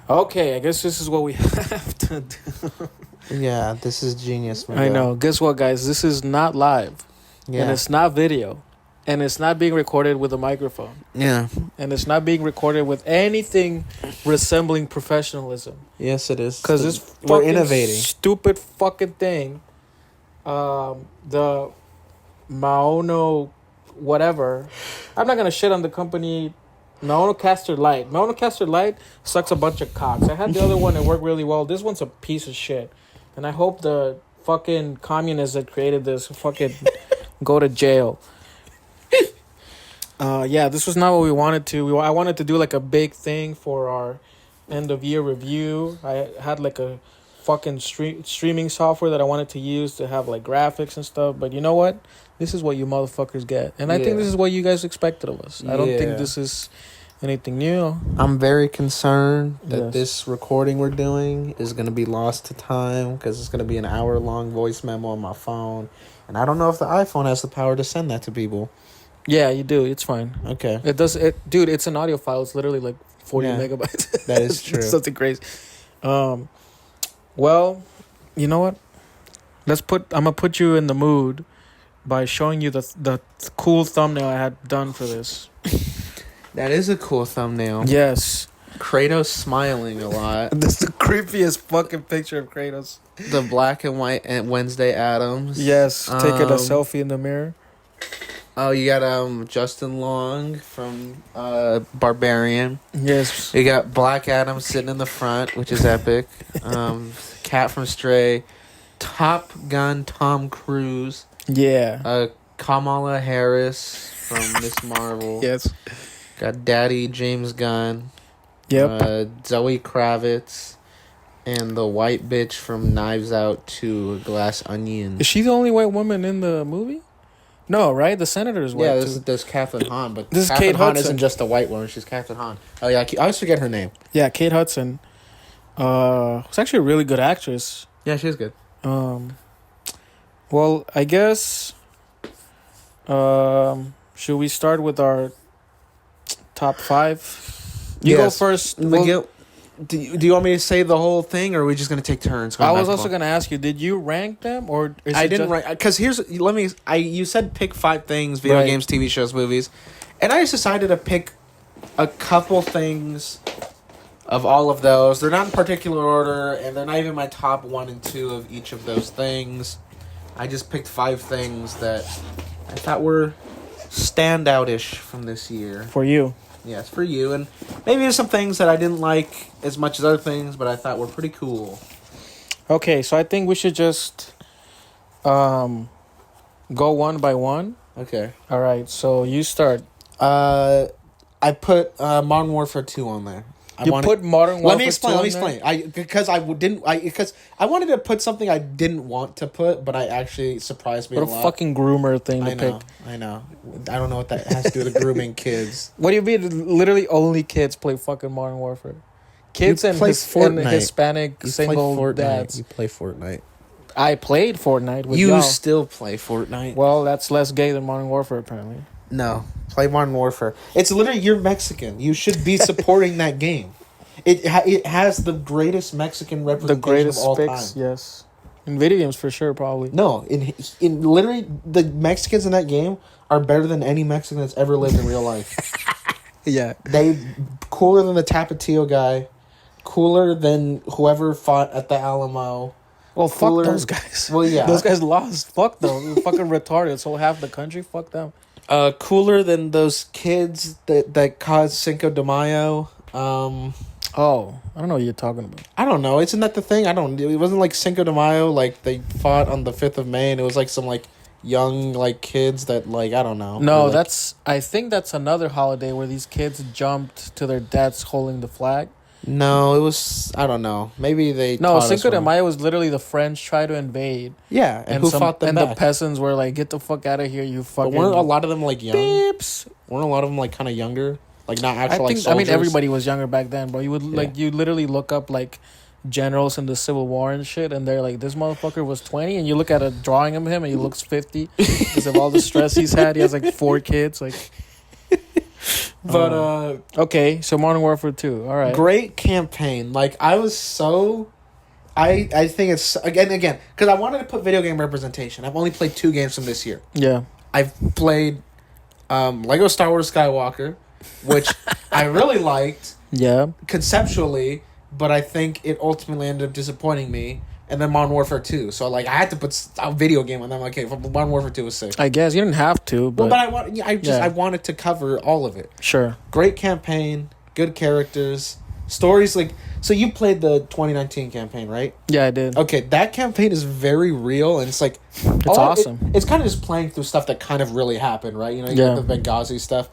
Okay, I guess this is what we have to do. Yeah, this is genius, I know. Guess what, guys? This is not live. Yeah. And it's not video. And it's not being recorded with a microphone. Yeah. And it's not being recorded with anything resembling professionalism. Yes, it is. Because this we're fucking innovating. stupid fucking thing, the Maono whatever, I'm not going to shit on the company Maono Caster Light. Maono Caster Light sucks a bunch of cocks. I had the other one that worked really well. This one's a piece of shit. And I hope the fucking communists that created this fucking go to jail. Yeah, this was not what we wanted to. I wanted to do like a big thing for our end of year review. I had like a fucking streaming software that I wanted to use to have like graphics and stuff. But you know what? This is what you motherfuckers get. And I think this is what you guys expected of us. I don't think this is anything new. I'm very concerned that this recording we're doing is going to be lost to time because it's going to be an hour-long voice memo on my phone. And I don't know if the iPhone has the power to send that to people. Yeah, you do. It's fine. Okay. It does. Dude, it's an audio file. It's literally like 40 megabytes. That is true. Something crazy. Well, you know what? I'm going to put you in the mood by showing you the cool thumbnail I had done for this. That is a cool thumbnail. Yes. Kratos smiling a lot. This is the creepiest fucking picture of Kratos. The black and white and Wednesday Addams. Yes, taking a selfie in the mirror. Oh, you got Justin Long from Barbarian. Yes. You got Black Adam sitting in the front, which is epic. Cat from Stray. Top Gun Tom Cruise. Yeah. Kamala Harris from Miss Marvel. Yes. Got Daddy James Gunn. Yep. Zoe Kravitz. And the white bitch from Knives Out to Glass Onion. Is she the only white woman in the movie? No, right? The senator is white, too. There's Catherine Hahn, but this Catherine is Kate Hahn Hudson. isn't just a white woman. She's Catherine Hahn. Oh, yeah. I always forget her name. Yeah, Kate Hudson. Was actually a really good actress. Yeah, she's good. Well, I guess... should we start with our top 5? You go first. Do you want me to say the whole thing, or are we just going to take turns? I was also going to ask you, did you rank them, or is I didn't rank, because you said pick 5 things: video games, TV shows, movies, and I just decided to pick a couple things of all of those. They're not in particular order, and they're not even my top 1 and 2 of each of those things. I just picked 5 things that I thought were standout-ish from this year. For you. Yes, for you. And maybe there's some things that I didn't like as much as other things, but I thought were pretty cool. Okay, so I think we should just go one by one. Okay. All right, so you start. I put Modern Warfare 2 on there. Put Modern Warfare 2 Let me explain. Because I wanted to put something I didn't want to put, but I actually surprised me a lot. What a fucking groomer thing to pick. I know. I don't know what that has to do with grooming kids. What do you mean? Literally only kids play fucking Modern Warfare. Kids and Hispanic single dads. You play Fortnite. I played Fortnite with y'all. You still play Fortnite. Well, that's less gay than Modern Warfare, apparently. No. Play Modern Warfare. It's literally, you're Mexican. You should be supporting that game. It has the greatest Mexican representation of all time. Yes. In video games, for sure, probably. No, in literally, the Mexicans in that game are better than any Mexican that's ever lived in real life. Yeah. They cooler than the Tapatio guy, cooler than whoever fought at the Alamo. Well, fuck those guys. Well, yeah. Those guys lost. Fuck them. They're fucking retarded. So half the country, fuck them. Cooler than those kids that caused Cinco de Mayo. Oh, I don't know what you're talking about. I don't know. Isn't that the thing? It wasn't like Cinco de Mayo, like they fought on the 5th of May, and it was like some like young like kids that like, I don't know. No, like, I think that's another holiday where these kids jumped to their deaths holding the flag. No, it was, I don't know. Maybe they No, Cinco de Mayo was literally the French try to invade. Yeah, and who fought them back? The peasants were like, get the fuck out of here, you fucking... But weren't a lot of them like young? Beeps. Weren't a lot of them like kind of younger? Like not actual like soldiers? I mean, everybody was younger back then, bro. You would like, you literally look up like generals in the Civil War and shit, and they're like, this motherfucker was 20, and you look at a drawing of him and he looks 50 because of all the stress he's had. He has like 4 kids, like... But Okay, so Modern Warfare 2. All right. great campaign. Like I was so I think it's again because I wanted to put video game representation. I've only played 2 games from this year. Yeah. I've played Lego Star Wars Skywalker, which I really liked Yeah. conceptually, but I think it ultimately ended up disappointing me. And then Modern Warfare 2. So like I had to put a video game on them. Like, okay, Modern Warfare 2 was sick. I guess you didn't have to, but, Well, but I wanted to cover all of it. sure. Great campaign, good characters, stories. Like, so you played the 2019 campaign, right? Yeah, I did. Okay, that campaign is very real, and it's like It's awesome. It's kind of just playing through stuff that kind of really happened, right? You know, you Yeah. got the Benghazi stuff.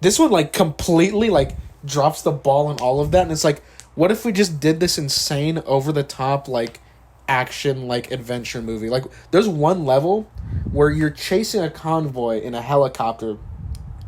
This one like completely like drops the ball on all of that, and it's like, what if we just did this insane, over the top like action like adventure movie? Like, there's one level where you're chasing a convoy in a helicopter.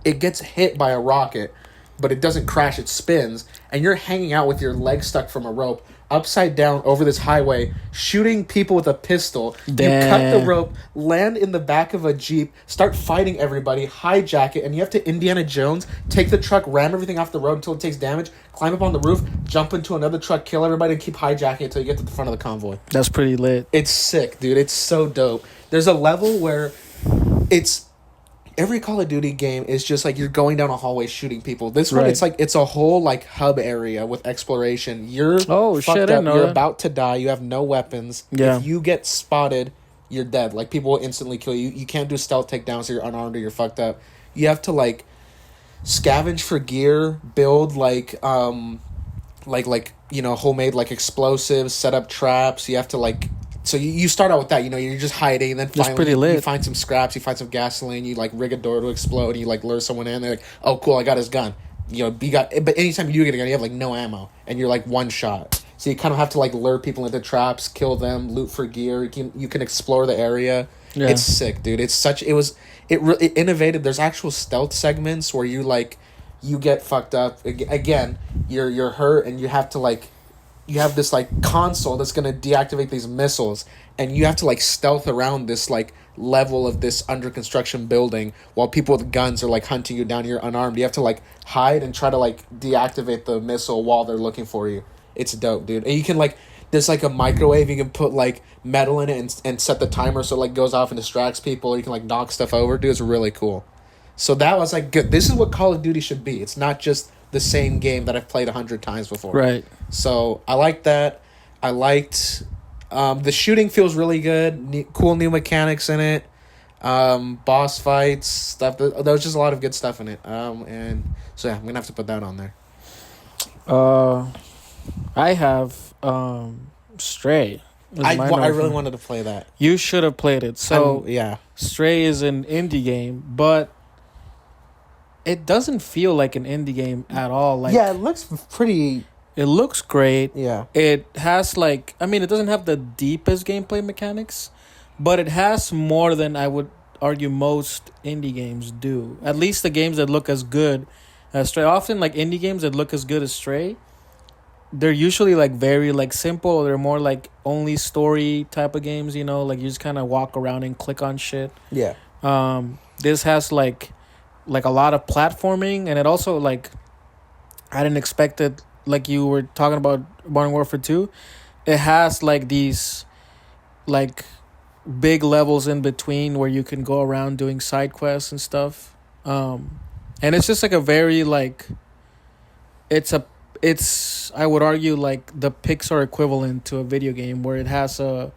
It gets hit by a rocket, but it doesn't crash, it spins, and you're hanging out with your leg stuck from a rope upside down over this highway, shooting people with a pistol. Damn. You cut the rope, land in the back of a Jeep, start fighting everybody, hijack it, and you have to Indiana Jones, take the truck, ram everything off the road until it takes damage, climb up on the roof, jump into another truck, kill everybody, and keep hijacking it until you get to the front of the convoy. That's pretty lit. It's sick, dude. It's so dope. There's a level where it's every Call of Duty game is just like you're going down a hallway shooting people. This one, Right. it's like it's a whole like hub area with exploration. You're Oh, fucked shit, I up. didn't know You're that. about to die. You have no weapons. Yeah. If you get spotted, you're dead. Like, people will instantly kill you. You can't do stealth takedowns, so you're unarmed or you're fucked up. You have to like scavenge for gear, build like you know, homemade like explosives, set up traps. You have to like, so you start out with that, you know, you're just hiding, and then That's finally pretty lit. you find some scraps, you find some gasoline, you like rig a door to explode, and you like lure someone in. They're like, oh cool, I got his gun. You know, but anytime you do get a gun, you have like no ammo, and you're like one shot. So you kind of have to like lure people into traps, kill them, loot for gear. You can explore the area. Yeah. It's sick, dude. It innovated. There's actual stealth segments where you get fucked up. Again, you're hurt, and you have to like, you have this like console that's gonna deactivate these missiles, and you have to like stealth around this like level of this under construction building while people with guns are like hunting you down. You're unarmed. You have to like hide and try to like deactivate the missile while they're looking for you. It's dope, dude. And you can like, there's like a microwave, you can put like metal in it and set the timer so it like goes off and distracts people, or you can like knock stuff over. Dude, it's really cool. So that was like good. This is what Call of Duty should be. It's not just the same game that I've played 100 times before. Right. So I liked that. I liked the shooting feels really good. Cool new mechanics in it. Boss fights, stuff. There was just a lot of good stuff in it. And so yeah, I'm gonna have to put that on there. I have Stray. I really wanted to play that. You should have played it. So yeah, Stray is an indie game, but it doesn't feel like an indie game at all. Like, yeah, it looks pretty. it looks great. Yeah, It has like, I mean, it doesn't have the deepest gameplay mechanics, but it has more than I would argue most indie games do. At least the games that look as good as Stray. Often like indie games that look as good as Stray, they're usually like very like simple, or they're more like only story type of games, you know, like you just kind of walk around and click on shit. yeah, This has like a lot of platforming, and it also like, I didn't expect it, like you were talking about Modern Warfare 2. It has like these like big levels in between where you can go around doing side quests and stuff. And it's just like a very like, it's I would argue like the Pixar equivalent to a video game, where it has a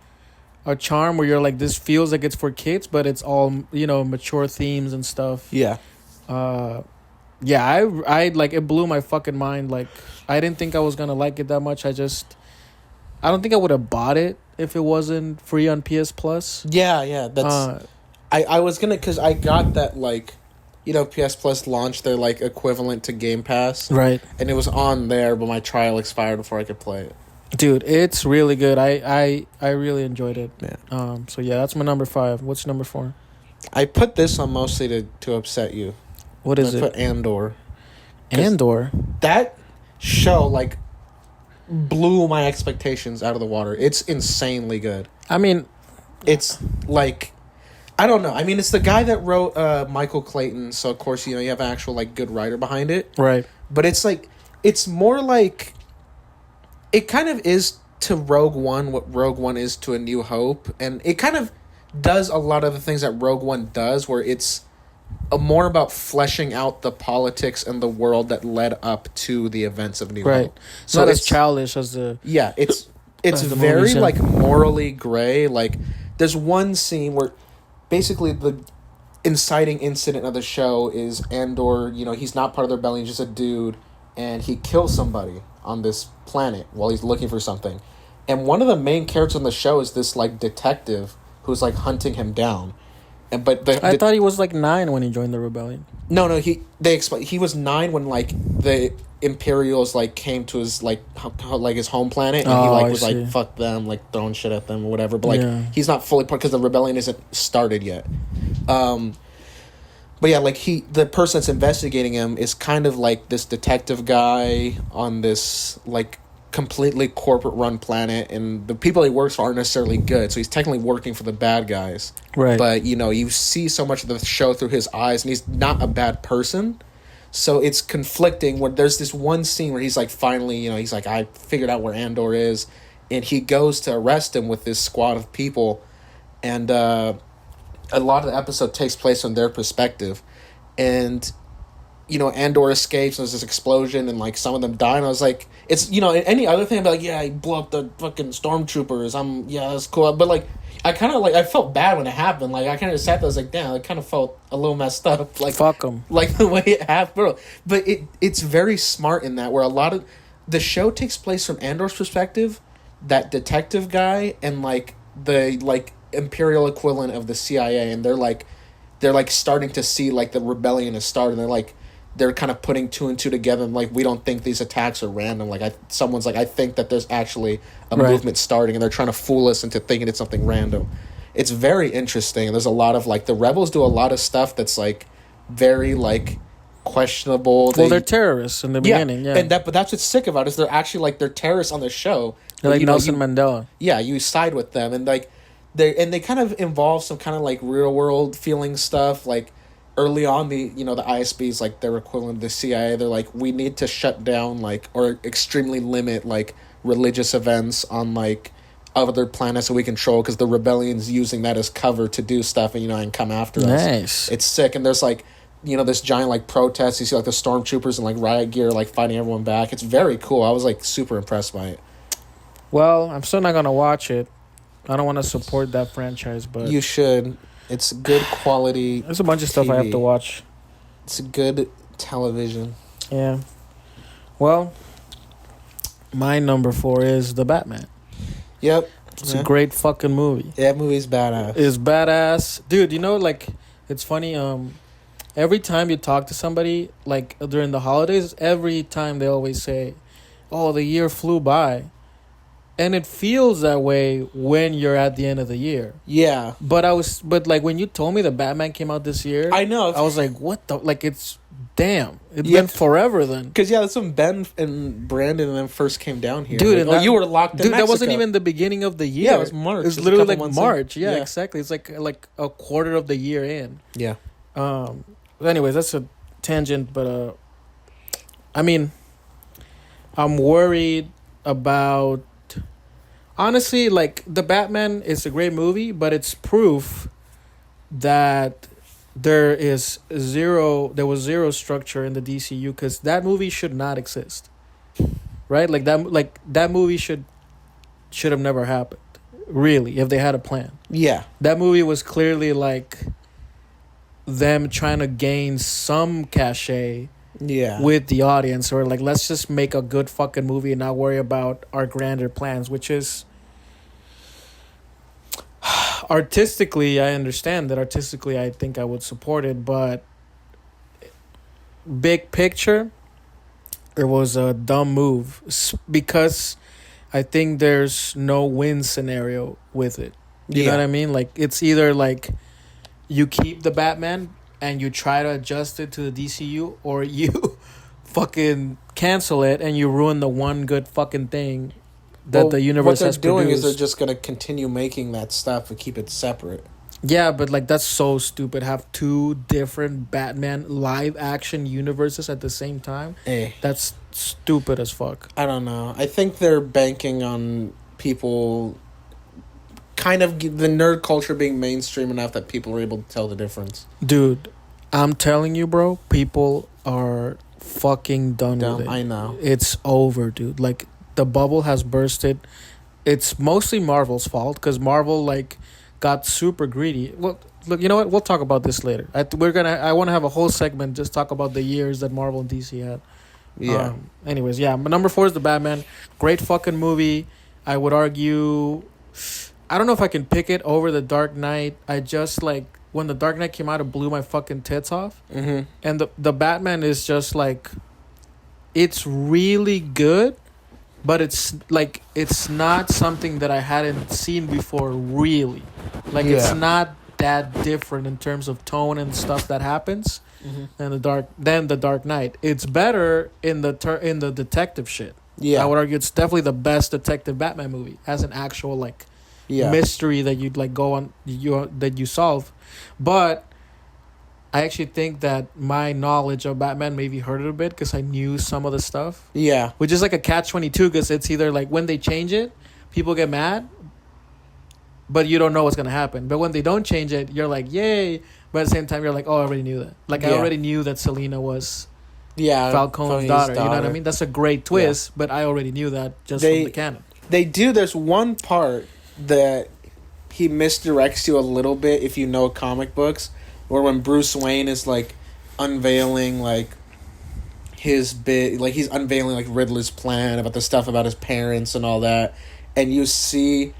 charm where you're like, this feels like it's for kids, but it's all, you know, mature themes and stuff. yeah. Yeah, I like, it blew my fucking mind. Like, I didn't think I was gonna like it that much. I don't think I would have bought it if it wasn't free on PS Plus. Yeah. That's I was gonna, because I got that like, you know, PS Plus launched their like equivalent to Game Pass, Right. and it was on there, but my trial expired before I could play it. Dude, it's really good. I really enjoyed it. Yeah. So yeah, that's my number 5. What's number 4? I put this on mostly to upset you. What is I it? put Andor. Andor. That show like blew my expectations out of the water. It's insanely good. I mean, It's like, I don't know. I mean, it's the guy that wrote Michael Clayton, so of course, you know, you have an actual, like, good writer behind it. Right. But it's like, it's more like, it kind of is to Rogue One what Rogue One is to A New Hope, and it kind of does a lot of the things that Rogue One does, where it's more about fleshing out the politics and the world that led up to the events of New Hope. So not as childish as the it's the very movies, yeah. like morally gray. Like there's one scene where basically the inciting incident of the show is Andor, you know, he's not part of the rebellion, he's just a dude, and he kills somebody on this planet while he's looking for something. And one of the main characters on the show is this like detective who's like hunting him down. And I thought he was like 9 when he joined the rebellion. No, he was 9 when like the Imperials like came to his like his home planet, and he like was like fuck them, like throwing shit at them or whatever. But like he's not fully part because the rebellion isn't started yet. But yeah, like the person that's investigating him is kind of like this detective guy on this like completely corporate run planet, and the people he works for aren't necessarily good, so he's technically working for the bad guys, right? But you know, you see so much of the show through his eyes, and he's not a bad person, so it's conflicting. Where there's this one scene where he's like, finally, you know, he's like, I figured out where Andor is, and he goes to arrest him with this squad of people, and a lot of the episode takes place from their perspective, and you know, Andor escapes, and there's this explosion, and like some of them die, and I was like, it's, you know, any other thing, I'd be like, yeah, he blew up the fucking stormtroopers, that's cool, but like, I kind of like, I felt bad when it happened, like, I kind of sat there, I was like, damn, I kind of felt a little messed up, like, fuck him, like the way it happened, bro. But it's very smart in that, where a lot of the show takes place from Andor's perspective, that detective guy, and like the like Imperial equivalent of the CIA, and they're like starting to see like the rebellion has started, and they're kind of putting 2 and 2 together, and like, we don't think these attacks are random. Like someone's like, I think that there's actually a movement starting, and they're trying to fool us into thinking it's something random. It's very interesting. And there's a lot of like, the rebels do a lot of stuff that's like very like questionable. They're terrorists in the beginning, yeah. But that's what's sick about it, is they're actually like, they're terrorists on the show. They're like Nelson Mandela. Yeah, you side with them, and like they kind of involve some kind of like real world feeling stuff. Like early on, the ISBs, like their equivalent of the CIA, they're like, we need to shut down like, or extremely limit like religious events on like other planets that we control, because the rebellion's using that as cover to do stuff, and and come after us. Nice. It's sick. And there's like, this giant like protest. You see like the stormtroopers and like riot gear like fighting everyone back. It's very cool. I was like super impressed by it. Well, I'm still not gonna watch it. I don't want to support that franchise, but you should. It's good quality. There's a bunch of stuff TV. I have to watch. It's good television. Yeah. Well, my number 4 is The Batman. Yep. It's a great fucking movie. Yeah, that movie's badass. It's badass. Dude, like, it's funny, every time you talk to somebody, like, during the holidays, every time they always say, oh, the year flew by. And it feels that way when you're at the end of the year. Yeah. But like, when you told me the Batman came out this year, I know. I was like, what the, like, it's been forever then. Because that's when Ben and Brandon and them first came down here. Dude, like, you were locked in Mexico. That wasn't even the beginning of the year. Yeah, it was March. It was literally like March. Yeah, exactly. It's like a quarter of the year in. Yeah. Anyways, that's a tangent, but I mean, I'm worried about. Honestly, like, The Batman is a great movie, but it's proof that there was zero structure in the DCU, because that movie should not exist. Right? Like that movie should have never happened. Really, if they had a plan. Yeah. That movie was clearly like them trying to gain some cachet with the audience, or like, let's just make a good fucking movie and not worry about our grander plans, which is artistically, I understand that. Artistically, I think I would support it, but big picture, it was a dumb move, because I think there's no win scenario with it. You know what I mean? Like, it's either like you keep the Batman and you try to adjust it to the DCU, or you fucking cancel it and you ruin the one good fucking thing that the universe has produced. What they're doing is they're just going to continue making that stuff and keep it separate. Yeah, but like that's so stupid. Have two different Batman live action universes at the same time. Eh, That's stupid as fuck. I don't know. I think they're banking on people kind of the nerd culture being mainstream enough that people are able to tell the difference. Dude, I'm telling you, bro, people are fucking done with Dumb, it. I know. It's over, dude. Like the bubble has bursted. It's mostly Marvel's fault because Marvel like got super greedy. Well, look, you know what? We'll talk about this later. I want to have a whole segment just talk about the years that Marvel and DC had. Yeah. Anyways, yeah. But number 4 is the Batman. Great fucking movie. I would argue. I don't know if I can pick it over the Dark Knight. I just like when the Dark Knight came out, it blew my fucking tits off. Mm-hmm. And the Batman is just like, it's really good, but it's like it's not something that I hadn't seen before. Really, like it's Yeah. not that different in terms of tone and stuff that happens. Mm-hmm. And the Dark Knight. It's better in the detective shit. Yeah. I would argue it's definitely the best detective Batman movie. Has an actual like Yeah. mystery that you'd like go on that you solve, but I actually think that my knowledge of Batman maybe hurt it a bit because I knew some of the stuff, Yeah. which is like a catch-22 because it's either like when they change it, people get mad, but you don't know what's gonna happen. But when they don't change it, you're like, yay! But at the same time, you're like, oh, I already knew that. Like I Yeah. already knew that Selena was Yeah. Falcone's daughter. You know what I mean? That's a great twist, but I already knew that just from the canon. They do. There's one part that he misdirects you a little bit if you know comic books, or when Bruce Wayne is like unveiling like his bit, like he's unveiling like Riddler's plan about the stuff about his parents and all that, and you see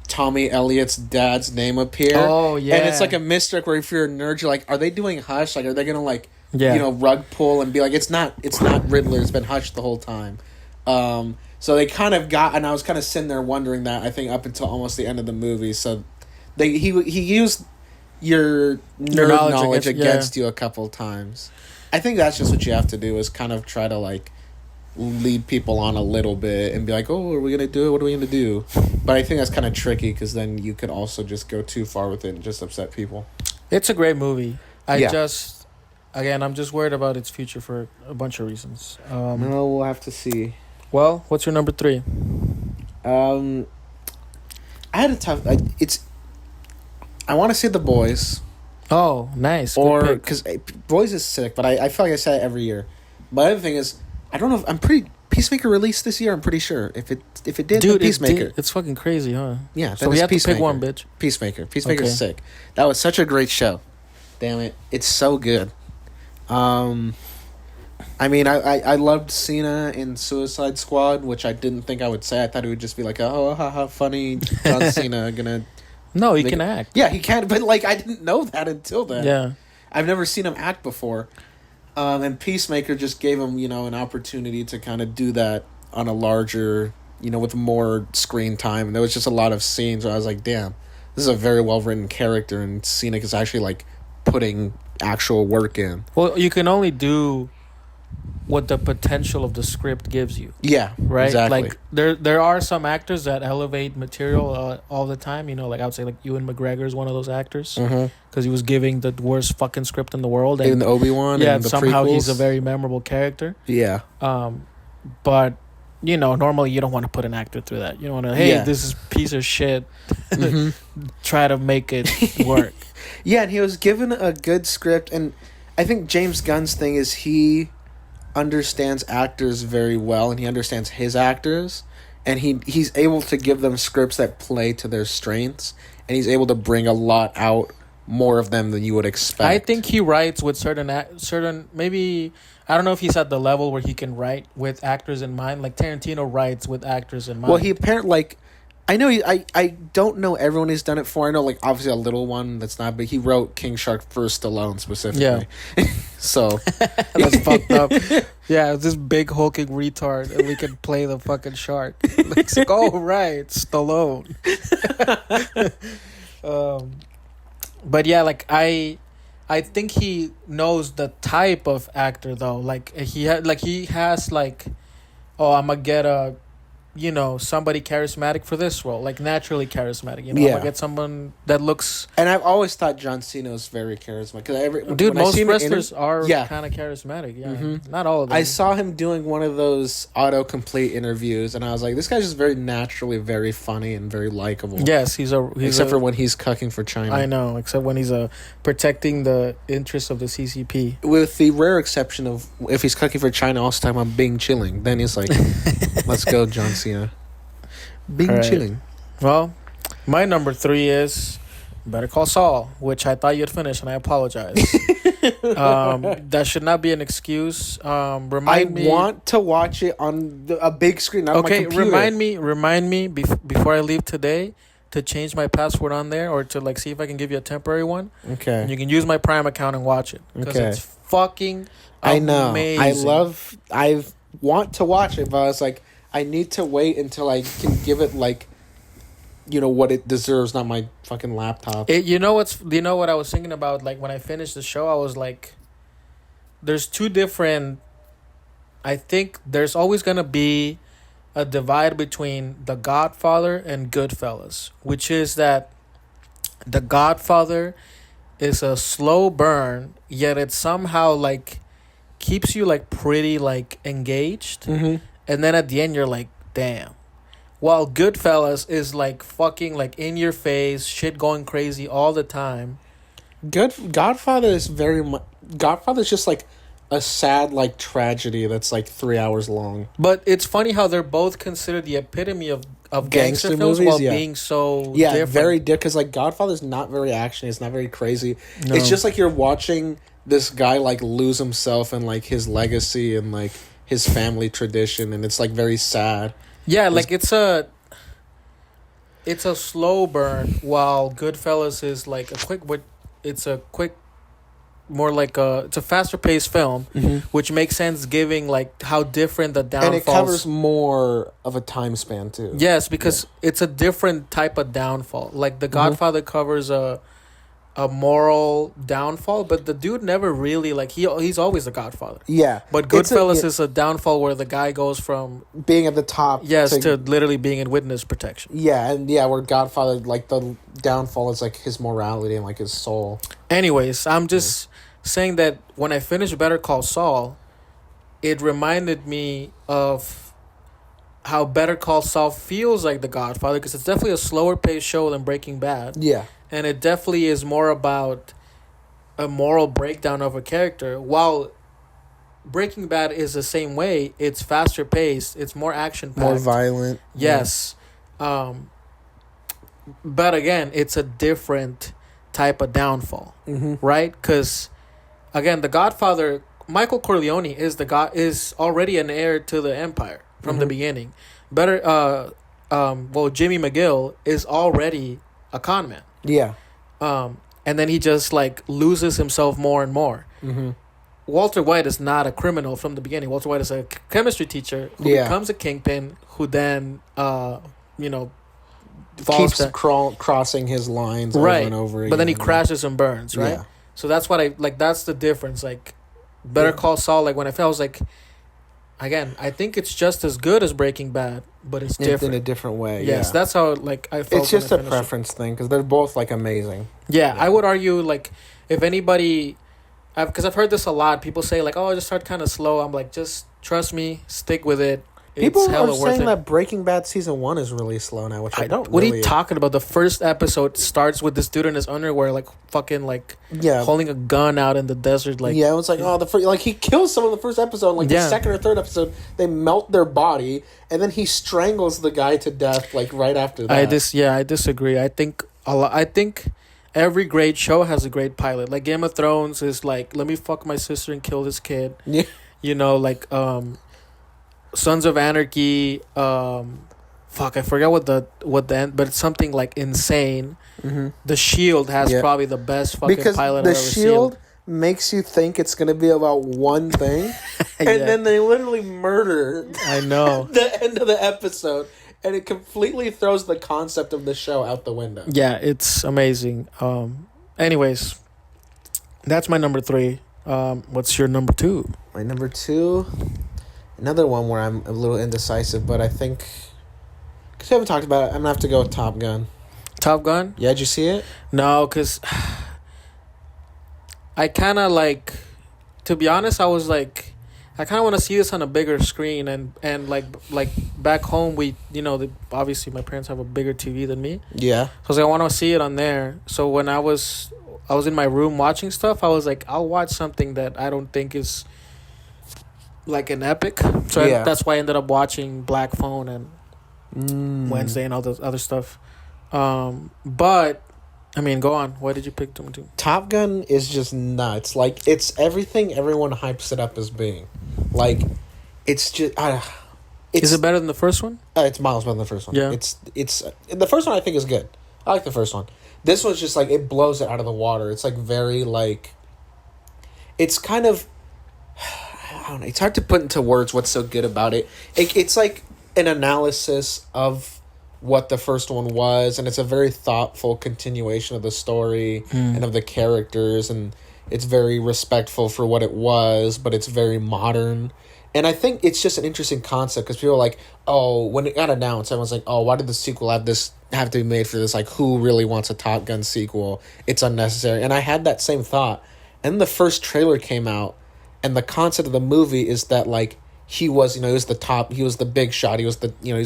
Tommy Elliott's dad's name appear. Oh yeah, And it's like a misdirect where if you're a nerd, you're like, are they doing Hush? Like, are they gonna like yeah. rug pull and be like, it's not Riddler, it's been Hush the whole time. So they kind of got, and I was kind of sitting there wondering that, I think, up until almost the end of the movie. So he used your nerd knowledge against you a couple times. I think that's just what you have to do, is kind of try to like lead people on a little bit and be like, oh, are we gonna do it? What are we gonna do? But I think that's kind of tricky because then you could also just go too far with it and just upset people. It's a great movie. Yeah. I'm just worried about its future for a bunch of reasons. No, we'll have to see. Well, what's your number 3? I had a tough. I want to say The Boys. Oh, nice. Good Or pick. because Boys is sick, but I feel like I say it every year. But the other thing is, I don't know if I'm pretty. Peacemaker released this year. I'm pretty sure. If it did, then Dude, Peacemaker. it's fucking crazy, huh? Yeah, So we have to pick one, bitch. Peacemaker. Peacemaker's Okay. sick. That was such a great show. Damn it, it's so good. I mean, I loved Cena in Suicide Squad, which I didn't think I would say. I thought it would just be like, oh, how funny John Cena gonna. No, he can act. Yeah, he can, but like I didn't know that until then. Yeah. I've never seen him act before. And Peacemaker just gave him, an opportunity to kind of do that on a larger, with more screen time. And there was just a lot of scenes where I was like, damn, this is a very well-written character, and Cena is actually, like, putting actual work in. Well, you can only do what the potential of the script gives you. Yeah, Right? exactly. Like, there are some actors that elevate material all the time. Like, I would say, like, Ewan McGregor is one of those actors. Because he was giving the worst fucking script in the world. And in the Obi-Wan yeah, and the somehow prequels. he's a very memorable character. Yeah. But, normally you don't want to put an actor through that. You don't want to, hey, Yeah. this is piece of shit. Try to make it work. Yeah, and he was given a good script, and I think James Gunn's thing is he understands actors very well, and he understands his actors, and he's able to give them scripts that play to their strengths, and he's able to bring a lot out, more of them than you would expect. I think he writes with certain maybe I don't know if he's at the level where he can write with actors in mind. Like Tarantino writes with actors in mind. Well, he apparently, like, I know I don't know everyone he's done it for. I know, like, obviously a little one that's not big. He wrote King Shark for Stallone specifically. Yeah. So that's fucked up. Yeah, this big hulking retard, and we can play the fucking shark. It's like, oh right, Stallone. But yeah, like I think he knows the type of actor though. Like he has like, oh, I'm gonna get a somebody charismatic for this role, like naturally charismatic. I'm Yeah. gonna get someone that looks. And I've always thought John Cena was very charismatic. Dude, when I most see him in wrestlers are yeah. kind of charismatic. Yeah, Mhm. not all of them. I saw him doing one of those autocomplete interviews, and I was like, this guy's just very naturally very funny and very likable. Yes, Except for when he's cucking for China. I know, except when he's protecting the interests of the CCP. With the rare exception of if he's cooking for China, all the time I'm Bing chilling. Then he's like, let's go, John Cena. Bing All right. chilling. Well, my number 3 is Better Call Saul, which I thought you'd finish, and I apologize. That should not be an excuse. I Remind me. want to watch it on a big screen, not on my computer. Remind me before I leave today to change my password on there, or to like see if I can give you a temporary one. Okay. And you can use my Prime account and watch it because Okay. it's fucking I know. amazing. I want to watch it, but I was like, I need to wait until I can give it like, what it deserves, not my fucking laptop. You know what I was thinking about? Like when I finished the show, I was like, there's two different. I think there's always gonna be a divide between The Godfather and Goodfellas, which is that The Godfather is a slow burn, yet it somehow like keeps you like pretty like engaged, Mm-hmm. and then at the end you're like, damn. While Goodfellas is like fucking like in your face, shit going crazy all the time. Godfather is very much. Godfather is just like a sad like tragedy that's like 3 hours long. But it's funny how they're both considered the epitome of gangster films movies, while yeah. being so Yeah, different. very different. Because like Godfather's not very actiony. It's not very crazy. No. It's just like you're watching this guy like lose himself and like his legacy and like his family tradition, and it's like very sad. Yeah, like it's a slow burn, while Goodfellas is like it's a quick, more like it's a faster paced film, which makes sense given like how different the downfalls. And it covers more of a time span too. Yes, because it's a different type of downfall. Like The Godfather covers a moral downfall, but the dude never really like he's always a Godfather. Yeah, But Goodfellas is a downfall where the guy goes from being at the top. to literally being in witness protection. Yeah, and yeah, where Godfather, like the downfall is like his morality and like his soul. Anyways, I'm just saying that when I finished Better Call Saul, it reminded me of how Better Call Saul feels like The Godfather, because it's definitely a slower paced show than Breaking Bad. Yeah. And it definitely is more about a moral breakdown of a character. While Breaking Bad is the same way, it's faster paced, it's more action packed, More violent. Yes. But again, it's a different type of downfall, right? Because again, The Godfather, Michael Corleone is already an heir to the empire from the beginning. Jimmy McGill is already a con man. Yeah. And then he just like loses himself more and more. Walter White is not a criminal from the beginning. Walter White is a chemistry teacher who becomes a kingpin, who then falls keeps crossing his lines over and over again. But then he crashes and burns, right? Yeah. So that's what I like. That's the difference. Like, Better Call Saul. Like when I felt, I was like, again, I think it's just as good as Breaking Bad, but it's different in a different way. Yes, yeah. that's how like I felt. It's just when a I finished preference thing because they're both like amazing. Yeah, I would argue like if anybody, because I've heard this a lot. People say like, "Oh, I just start kind of slow." I'm like, just trust me, stick with it. People It's hella are worth saying it. that Breaking Bad season 1 is really slow now, which I don't. What really... are you talking about? The first episode starts with this dude in his underwear, like fucking like holding a gun out in the desert. Like it was like like he kills someone in the first episode. Like the second or third episode, they melt their body, and then he strangles the guy to death. Like right after that. I disagree. I think every great show has a great pilot. Like Game of Thrones is like, let me fuck my sister and kill this kid. Yeah. Like Sons of Anarchy, I forgot what the end, but it's something like insane. The Shield has probably the best fucking pilot I've ever seen. The Shield makes you think it's gonna be about one thing, and then they literally murder. I know the end of the episode, and it completely throws the concept of the show out the window. Yeah, it's amazing. Anyways, that's my number 3. What's your number 2? My number 2. Another one where I'm a little indecisive, but I think we haven't talked about it. I'm gonna have to go with Top Gun. Top Gun? Yeah, did you see it? No, because I kind of like, to be honest, I was like, I kind of want to see this on a bigger screen, and like back home we, obviously my parents have a bigger TV than me. Yeah. So I was like, I want to see it on there. So when I was in my room watching stuff, I was like, I'll watch something that I don't think is like an epic. So that's why I ended up watching Black Phone and Wednesday and all this other stuff. But I mean, go on. Why did you pick them two? Top Gun is just nuts. Like, it's everything everyone hypes it up as being. Like, it's just... is it better than the first one? It's miles better than the first one. Yeah. It's the first one I think is good. I like the first one. This one's just, like, it blows it out of the water. It's, like, very, like... It's kind of... I don't know. It's hard to put into words what's so good about it. It's, like, an analysis of what the first one was, and it's a very thoughtful continuation of the story and of the characters, and it's very respectful for what it was, but it's very modern. And I think it's just an interesting concept because people are like, oh, when it got announced, everyone's like, oh, why did the sequel have to be made for this? Like, who really wants a Top Gun sequel? It's unnecessary. And I had that same thought. And the first trailer came out, and the concept of the movie is that, like, he was the big shot, he was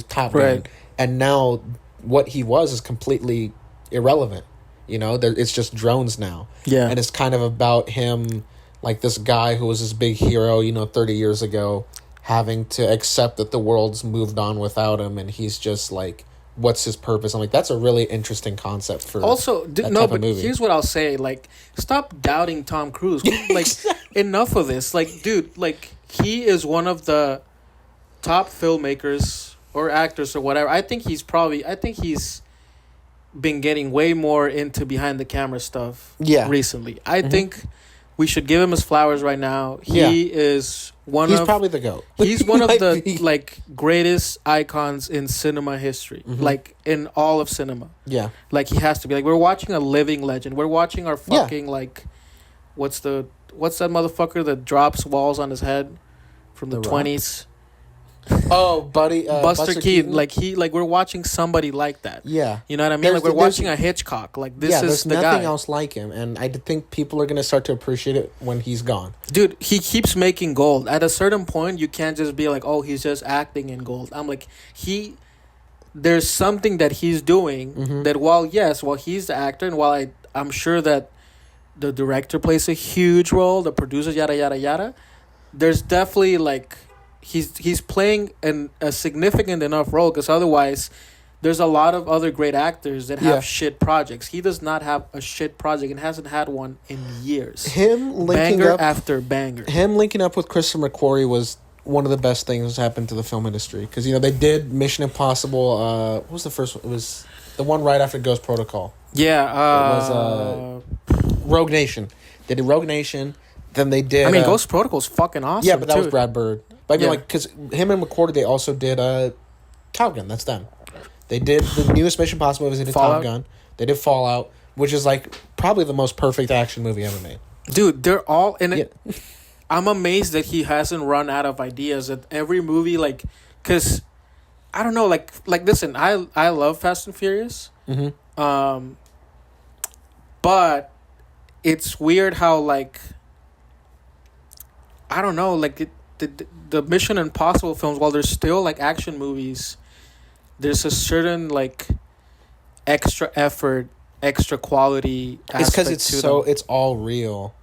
Top Gun. Right. And now what he was is completely irrelevant. It's just drones now. Yeah. And it's kind of about him, like this guy who was this big hero, 30 years ago, having to accept that the world's moved on without him, and he's just like, what's his purpose? I'm like, that's a really interesting concept for also that type of movie. Here's what I'll say, like, stop doubting Tom Cruise. Like, enough of this. Like, dude, like, he is one of the top filmmakers or actors or whatever. I think he's been getting way more into behind the camera stuff recently. I think we should give him his flowers right now. He is He's probably the GOAT. He's one of the like greatest icons in cinema history. Like in all of cinema. Yeah. Like he has to be. Like we're watching a living legend. We're watching our fucking like what's that motherfucker that drops walls on his head from the 20s? Oh, buddy, Buster Keaton. Like we're watching somebody like that. Yeah, you know what I mean. We're watching a Hitchcock. Like this is the guy. There's nothing else like him, and I think people are gonna start to appreciate it when he's gone. Dude, he keeps making gold. At a certain point, you can't just be like, oh, he's just acting in gold. I'm like, there's something that he's doing that while he's the actor, and while I'm sure that the director plays a huge role, the producers, yada yada yada. There's definitely like. He's playing a significant enough role because otherwise there's a lot of other great actors that have shit projects. He does not have a shit project and hasn't had one in years. Banger after banger. Him linking up with Christopher McQuarrie was one of the best things that's happened to the film industry because they did Mission Impossible. What was the first one? It was the one right after Ghost Protocol. Yeah, it was Rogue Nation. They did Rogue Nation. Then they did. I mean, Ghost Protocol is fucking awesome. Yeah, but that was Brad Bird. But I mean, because him and McQuarrie, they also did Top Gun. That's them. They did the newest Mission Impossible movies. They did Top Gun. They did Fallout, which is like probably the most perfect action movie ever made. Dude, they're all in it. I'm amazed that he hasn't run out of ideas. That every movie, like, because I don't know, like listen, I love Fast and Furious. But it's weird how like. I don't know, like the Mission Impossible films, while they're still like action movies, there's a certain like extra effort, extra quality aspect. It's because it's all real.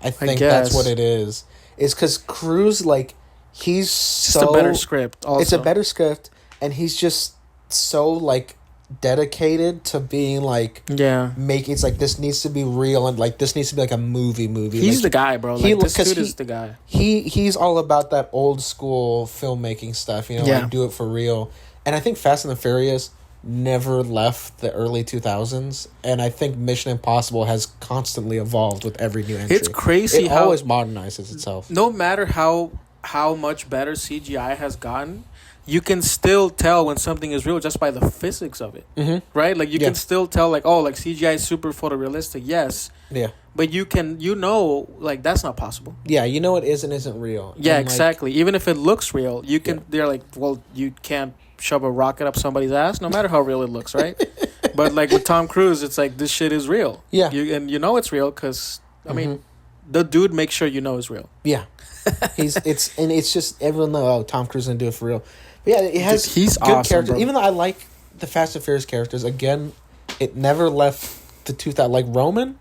I think that's what it is. It's because Cruise, like, he's just a better script. Also, it's a better script, and he's just so like dedicated to being like it's like this needs to be real and like this needs to be like a movie. He's like, the guy, bro. Like, this dude is the guy. He's all about that old school filmmaking stuff, like do it for real. And I think Fast and the Furious never left the early 2000s, and I think Mission Impossible has constantly evolved with every new entry. It's crazy how it always modernizes itself. No matter how much better CGI has gotten, you can still tell when something is real just by the physics of it, right? Like you can still tell, like, oh, like CGI is super photorealistic, yes, but you like that's not possible. Yeah, it is and isn't real. Yeah, and exactly. Even if it looks real, you can. They're like, well, you can't shove a rocket up somebody's ass, no matter how real it looks, right? But like with Tom Cruise, it's like this shit is real. Yeah. And you know it's real because I mean, the dude makes sure you know it's real. Yeah. It's just everyone know, oh, Tom Cruise gonna do it for real. But yeah, it has He's good awesome, characters. bro. Even though I like the Fast and Furious characters, again, it never left the 2000. Like Roman,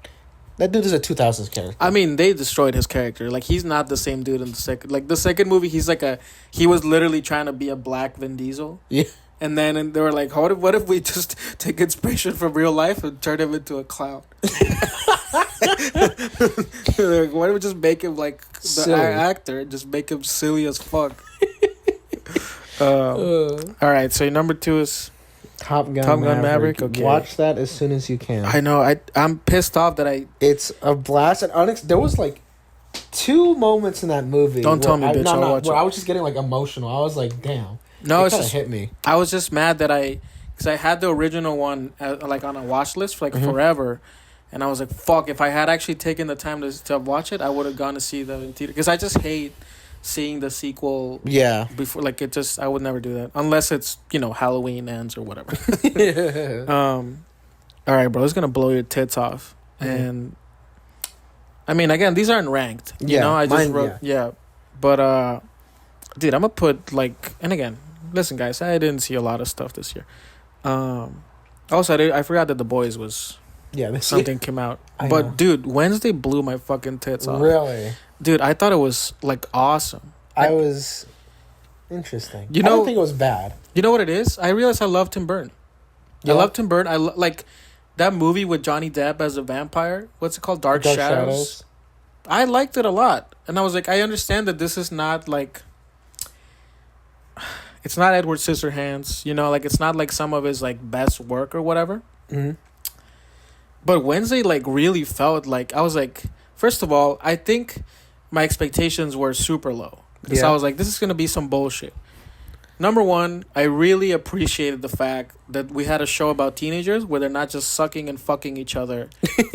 that dude is a 2000s character. I mean, they destroyed his character. Like he's not the same dude in the second. Like the second movie, he was literally trying to be a black Vin Diesel. Yeah. And then they were like, what if we just take inspiration from real life and turn him into a clown? Like, why don't we just make him like the Silly. actor? Just make him silly as fuck. All right, so your number 2 is Top Gun Maverick. Okay. Watch that as soon as you can. I know. I'm pissed off that It's a blast. And there was like 2 moments in that movie. Don't tell me, bitch. I'll watch where it. I was just getting like emotional. I was like, damn. No, it it's kinda just hit me. I was just mad that because I had the original one like on a watch list for like forever, and I was like, fuck. If I had actually taken the time to watch it, I would have gone to see the in theater because I just hate seeing the sequel. Yeah. Before like it just I would never do that unless it's Halloween ends or whatever. All right, bro. It's gonna blow your tits off, and I mean again these aren't ranked. You know I just wrote but dude, I'm gonna put like and again. Listen, guys, I didn't see a lot of stuff this year. Also, I forgot that The Boys was something came out. But, dude, Wednesday blew my fucking tits off. Really? Dude, I thought it was, like, awesome. I was interesting. I don't think it was bad. You know what it is? I realized I loved Tim Burton. I loved Tim Burton. Like, that movie with Johnny Depp as a vampire. What's it called? Dark Shadows. I liked it a lot. And I was like, I understand that this is not, like... It's not Edward Scissorhands, like it's not like some of his like best work or whatever. Mm-hmm. But Wednesday like really felt like I was like, first of all, I think my expectations were super low because I was like, this is gonna be some bullshit. Number one, I really appreciated the fact that we had a show about teenagers where they're not just sucking and fucking each other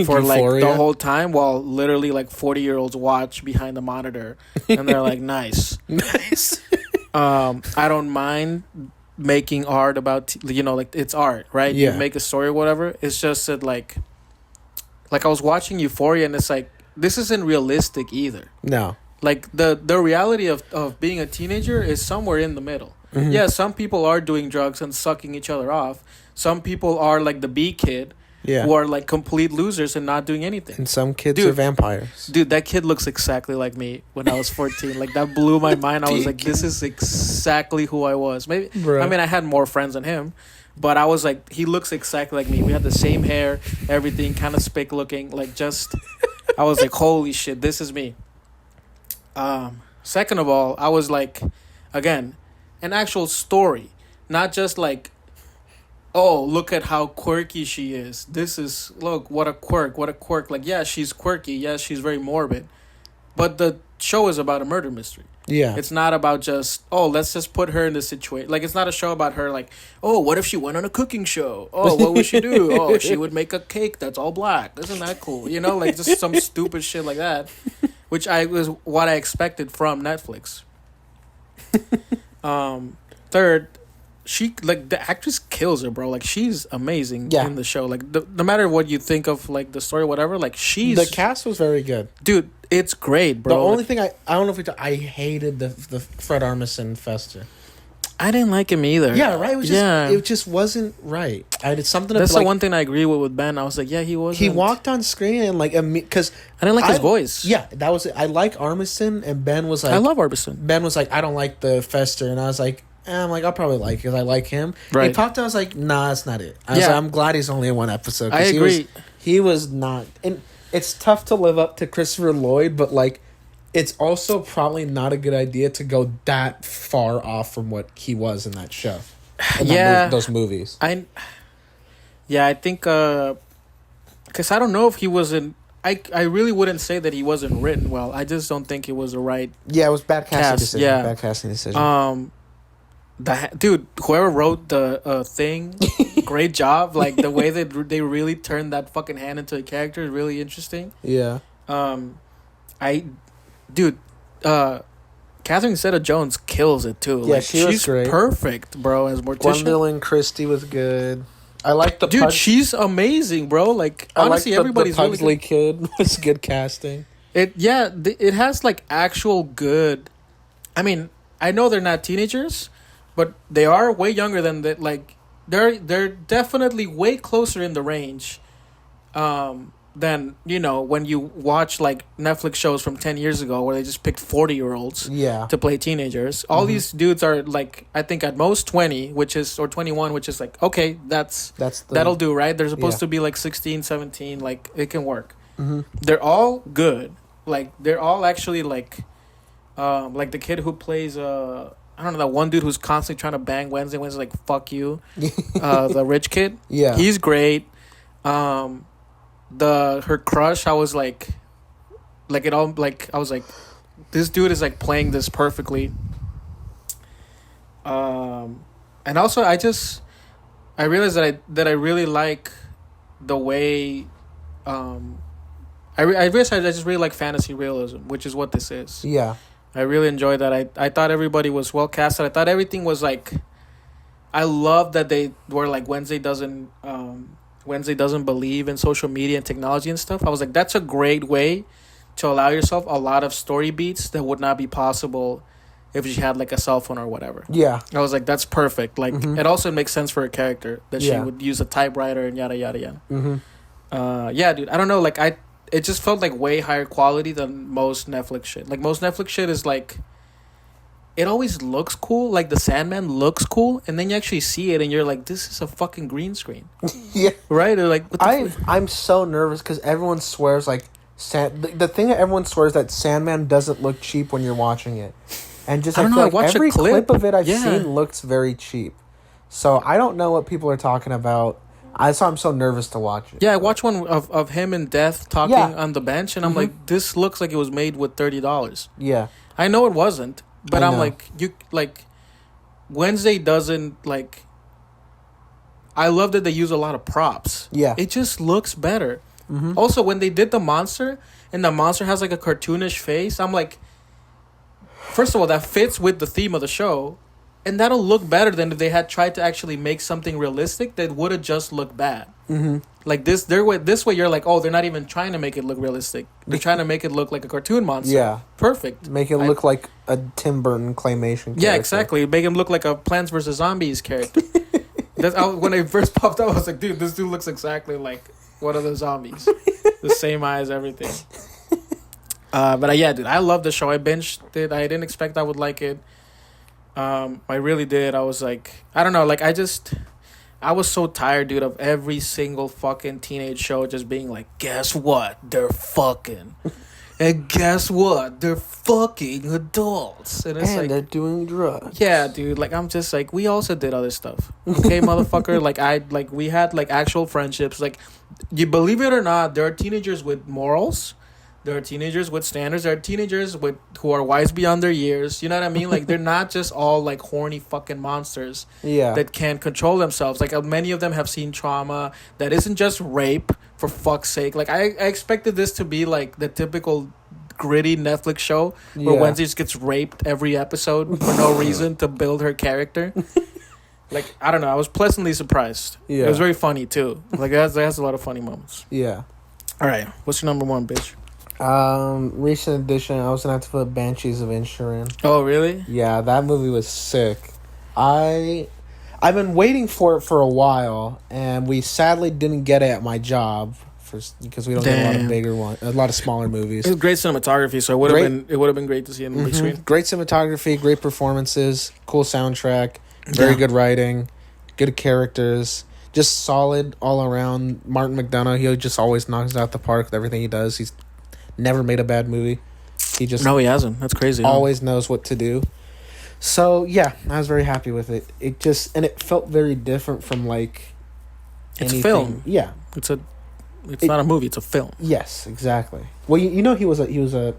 for like the whole time while literally like 40-year-olds watch behind the monitor and they're like, nice. I don't mind making art about like it's art, right? You make a story or whatever. It's just that like I was watching Euphoria and it's like this isn't realistic either. No. Like the reality of being a teenager is somewhere in the middle. Mm-hmm. Yeah, some people are doing drugs and sucking each other off. Some people are like the B kid. Who are like complete losers and not doing anything. And some kids are vampires. Dude, that kid looks exactly like me when I was 14. Like that blew my mind. I was like, this is exactly who I was. Maybe I mean I had more friends than him, but I was like, he looks exactly like me. We had the same hair, everything, kind of spick looking. Like just I was like, holy shit, this is me. Second of all, I was like, again, an actual story, not just like, oh, look at how quirky she is. Look, what a quirk. Like, yeah, she's quirky. Yeah, she's very morbid. But the show is about a murder mystery. Yeah. It's not about just, oh, let's just put her in this situation. Like, it's not a show about her like, oh, what if she went on a cooking show? Oh, what would she do? Oh, she would make a cake that's all black. Isn't that cool? Like just some stupid shit like that, which was what I expected from Netflix. Third, she like the actress kills her, bro. Like she's amazing in the show. Like no matter what you think of like the story, whatever. Like the cast was very good, dude. It's great, bro. The only thing I don't know if I hated the Fred Armisen Fester. I didn't like him either. Yeah, right. It just wasn't right. I did something. That's the one thing I agree with Ben. I was like, yeah, he was. He walked on screen and like because I didn't like his voice. Yeah, that was it. I like Armisen, and Ben was like, I love Armisen. Ben was like, I don't like the Fester, and I was like. I'm like, I'll probably like it because I like him. Right. He popped out, I was like, nah, that's not it. I was like, I'm glad he's only in one episode. I agree. He was not. And it's tough to live up to Christopher Lloyd, but like, it's also probably not a good idea to go that far off from what he was in that show. Those movies. I think, because I don't know if he was in. I really wouldn't say that he wasn't written well. I just don't think it was the right. Yeah, it was bad casting decision. Yeah. Bad casting decision. Dude, whoever wrote the thing, great job. Like the way that they really turned that fucking hand into a character is really interesting. Yeah. Catherine Zeta-Jones kills it too. Yeah, Like, she's great. Perfect, bro. As Morticia. Gwendolyn Christie was good. I like the dude. She's amazing, bro. Like honestly, everybody's the really Pugsley good. kid was good casting. It has like actual good. I mean, I know they're not teenagers, but they are way younger than that. Like they're definitely way closer in the range. Than when you watch like Netflix shows from 10 years ago where they just picked 40-year-olds to play teenagers. All these dudes are like, I think at most 20, or 21, which is like, okay, that'll do, right? They're supposed to be like 16, 17, like it can work. They're all good. Like they're all actually like the kid who plays I don't know, that one dude who's constantly trying to bang Wednesday like fuck you. The rich kid. Yeah. He's great. Her crush, I was like it all, like I was like, this dude is like playing this perfectly. And also I realized that I really like the way I realized I just really like fantasy realism, which is what this is. Yeah. I really enjoyed that. I thought everybody was well casted. I thought everything was like, I love that they were like Wednesday doesn't believe in social media and technology and stuff. I was like, that's a great way to allow yourself a lot of story beats that would not be possible if she had like a cell phone or whatever. Yeah. I was like, that's perfect. Like it also makes sense for a character that she would use a typewriter and yada yada yada. Yeah, dude. I don't know. Like it just felt like way higher quality than most Netflix shit. Like most Netflix shit is like, it always looks cool. Like the Sandman looks cool, and then you actually see it, and you're like, "This is a fucking green screen." Yeah, right. They're like, what the I'm so nervous because everyone swears like the thing that everyone swears that Sandman doesn't look cheap when you're watching it, and just I don't know. Like watch every clip of it I've seen looks very cheap. So I don't know what people are talking about. I'm so nervous to watch it. Yeah, I watched one of him and Death talking on the bench, and I'm like, this looks like it was made with $30. Yeah, I know it wasn't. But I'm like, Wednesday doesn't, like, I love that they use a lot of props. Yeah. It just looks better. Also, when they did the monster, and the monster has, like, a cartoonish face, I'm like, first of all, that fits with the theme of the show, and that'll look better than if they had tried to actually make something realistic that would have just looked bad. Like this way you're like, oh, they're not even trying to make it look realistic. They're trying to make it look like a cartoon monster. Yeah. Perfect. Make it look like a Tim Burton claymation character. Yeah, exactly. Make him look like a Plants vs. Zombies character. When I first popped up, I was like, dude, this dude looks exactly like one of the zombies. The same eyes, everything. But yeah, dude, I love the show. I binged it. I didn't expect I would like it. I really did. I was like, I don't know, like I was so tired, dude, of every single fucking teenage show just being like, guess what? They're fucking. And guess what? They're fucking adults. And like, they're doing drugs. Yeah, dude. Like, I'm just like, we also did other stuff. Okay, motherfucker? We had like actual friendships. Like, you believe it or not, there are teenagers with morals. There are teenagers with standards. There are teenagers who are wise beyond their years. You know what I mean? Like, they're not just all, like, horny fucking monsters that can't control themselves. Like, many of them have seen trauma that isn't just rape, for fuck's sake. Like, I expected this to be, like, the typical gritty Netflix show where Wednesday just gets raped every episode for no reason to build her character. Like, I don't know. I was pleasantly surprised. Yeah. It was very funny, too. Like, it has a lot of funny moments. Yeah. All right. What's your number one, bitch? Recent edition, I was gonna have to put Banshees of Inisherin. Oh, really? Yeah, that movie was sick. I've been waiting for it for a while, and we sadly didn't get it at my job because we don't get a lot of smaller movies. It was great cinematography, so it would have been great to see it in the big screen. Great cinematography, great performances, cool soundtrack, very good writing, good characters. Just solid all around. Martin McDonagh, he just always knocks it out the park with everything he does. He's never made a bad movie. He hasn't. That's crazy. Always knows what to do. So yeah, I was very happy with it. It felt very different from like it's anything. A film. Yeah, it's not a movie. It's a film. Yes, exactly. Well, you know he was a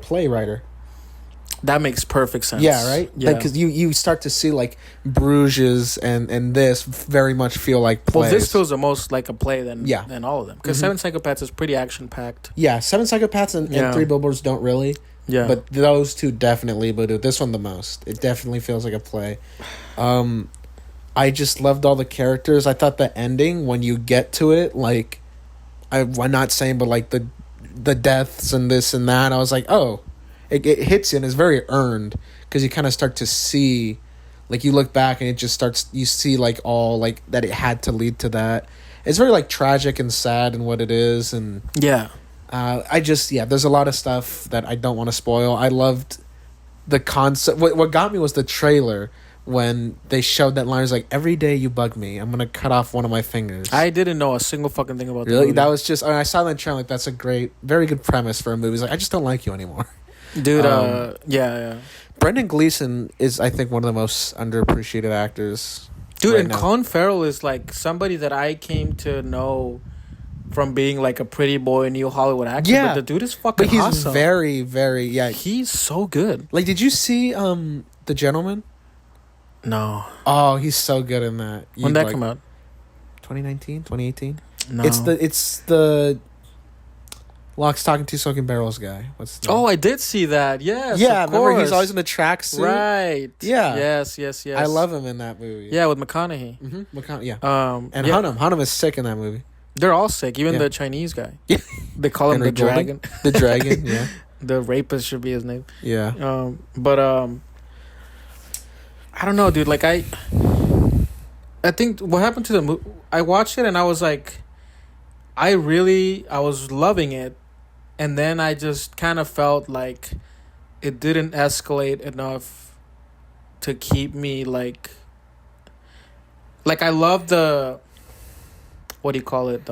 playwright. That makes perfect sense. Yeah, right? Yeah. Because you start to see, like, Bruges and this very much feel like plays. Well, this feels the most like a play than all of them. Because Seven Psychopaths is pretty action-packed. Yeah, Seven Psychopaths and 3 Billboards don't really. Yeah. But those two definitely, but this one the most. It definitely feels like a play. I just loved all the characters. I thought the ending, when you get to it, like, I'm not saying, but like the deaths and this and that, I was like, oh, it hits you and it's very earned, because you kind of start to see, like, you look back and it just starts, you see like all like that it had to lead to that. It's very like tragic and sad in what it is, and Yeah. There's a lot of stuff that I don't want to spoil. I loved the concept. What got me was the trailer when they showed that line. It was like, every day you bug me, I'm gonna cut off one of my fingers. I didn't know a single fucking thing about Really? the movie. That was just, I saw that trailer, like, that's a very good premise for a movie. It's like, I just don't like you anymore. Dude, yeah. Brendan Gleeson is, I think, one of the most underappreciated actors. Dude, right and now. Colin Farrell is like somebody that I came to know from being like a pretty boy new Hollywood actor. Yeah. But the dude is fucking But he's awesome. very, very, yeah. He's so good. Like, did you see The Gentleman? No. Oh, he's so good in that. When that come out? 2019, 2018. No. It's the Locks, Talking to Smoking Barrels guy. What's his name? Oh, I did see that. Yes. yeah. Of Remember, he's course. always in the tracksuit. Right. Yeah. Yes. I love him in that movie. Yeah, with McConaughey. Yeah. And yeah. Hunnam is sick in that movie. They're all sick. Even Yeah. the Chinese guy. Yeah. They call him Henry the Golding? dragon. The dragon. Yeah. The rapist should be his name. Yeah. But I don't know, dude. Like I think what happened to the movie. I watched it and I was like, I was loving it, and then I just kind of felt like it didn't escalate enough to keep me like I love the, what do you call it,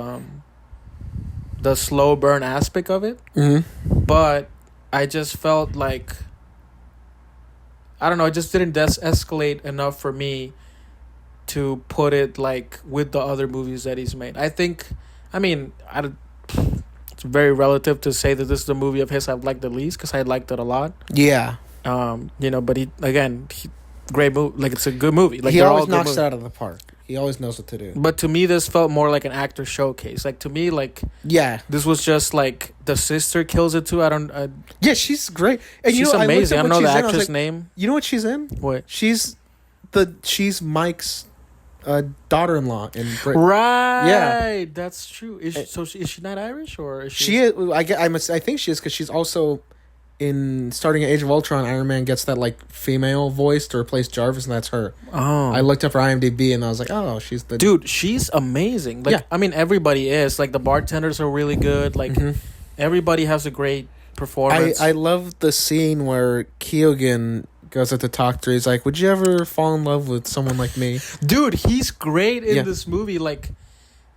the slow burn aspect of it, but I just felt like, I don't know, it just didn't escalate enough for me to put it like with the other movies that he's made. I think, I mean, it's very relative to say that this is the movie of his I've liked the least, because I liked it a lot. Yeah. But great movie. Like, it's a good movie. Like, he they're all always good knocks movies. it out of the park. He always knows what to do. But to me, this felt more like an actor showcase. Like, to me, like, Yeah. this was just like the sister kills it too. Yeah, she's great. And She's amazing. I don't know the actress name. You know what she's in? What? She's Mike's daughter-in-law in Britain. Right. Yeah. That's true. Is she not Irish, or is She is, I think she is, because she's also in, starting at Age of Ultron, Iron Man gets that like female voice to replace Jarvis, and that's her. Oh. I looked up her IMDb and I was like, oh, she's the dude. She's amazing. Like, Yeah. I mean, everybody is. Like, the bartenders are really good. Like, everybody has a great performance. I love the scene where Keoghan goes up to talk to her. He's like, would you ever fall in love with someone like me? Dude, he's great in Yeah. this movie. Like,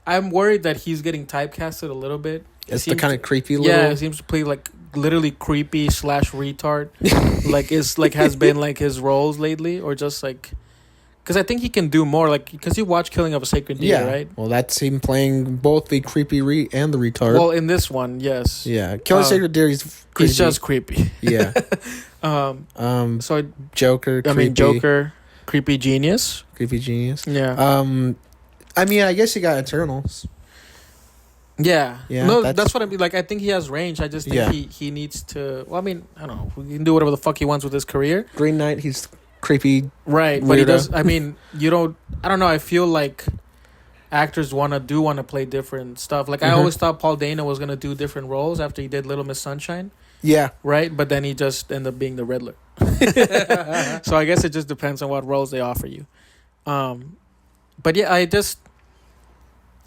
I'm worried that he's getting typecasted a little bit. It's the kind of creepy little... Yeah, he seems to play like literally creepy / retard. Like, it's like has been like his roles lately, or just like, because I think he can do more. Like, because you watch Killing of a Sacred Deer, right? Well, that's him playing both the creepy and the retard. Well, in this one, yes. Yeah, Killing of a Sacred Deer, he's creepy. He's just creepy. Yeah. So Joker, creepy. I mean, Joker, creepy genius. Creepy genius. Yeah. I mean, I guess you got Eternals. Yeah. Yeah, No, that's- that's what I mean. Like, I think he has range. I just think Yeah. he needs to. Well, I mean, I don't know. He can do whatever the fuck he wants with his career. Green Knight, he's creepy. Right, but he Weirdo. does. I mean, you don't. I don't know. I feel like actors want to play different stuff. Like, I always thought Paul Dano was gonna do different roles after he did Little Miss Sunshine, Yeah. right? But then he just ended up being the Riddler. So I guess it just depends on what roles they offer you. But yeah,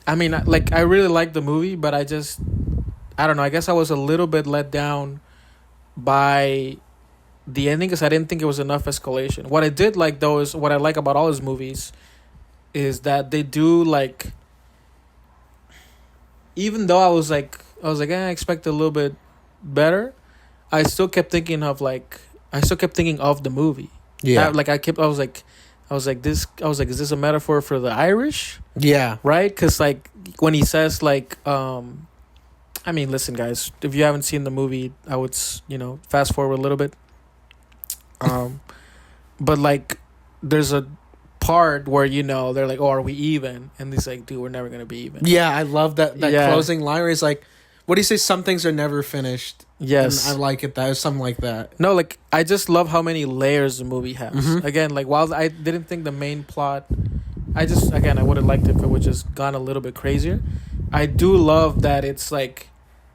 I mean, like, I really liked the movie, but I don't know. I guess I was a little bit let down by the ending, because I didn't think it was enough escalation. What I did like, though, is what I like about all his movies is that they do, like, even though I was like, I expect a little bit better, I still kept thinking of the movie. Yeah. I was like, is this a metaphor for the Irish? Yeah. Right? Because, like, when he says, like, I mean, listen, guys, if you haven't seen the movie, I would, fast forward a little bit. But, like, there's a part where, they're like, oh, are we even? And he's like, dude, we're never going to be even. Yeah, I love that Yeah. closing line where he's like, What do you say? Some things are never finished. Yes. And I like it. That is something like that. No, like I just love how many layers the movie has. Mm-hmm. Again, like while I didn't think the main plot, I would have liked it if it would just gone a little bit crazier. I do love that it's like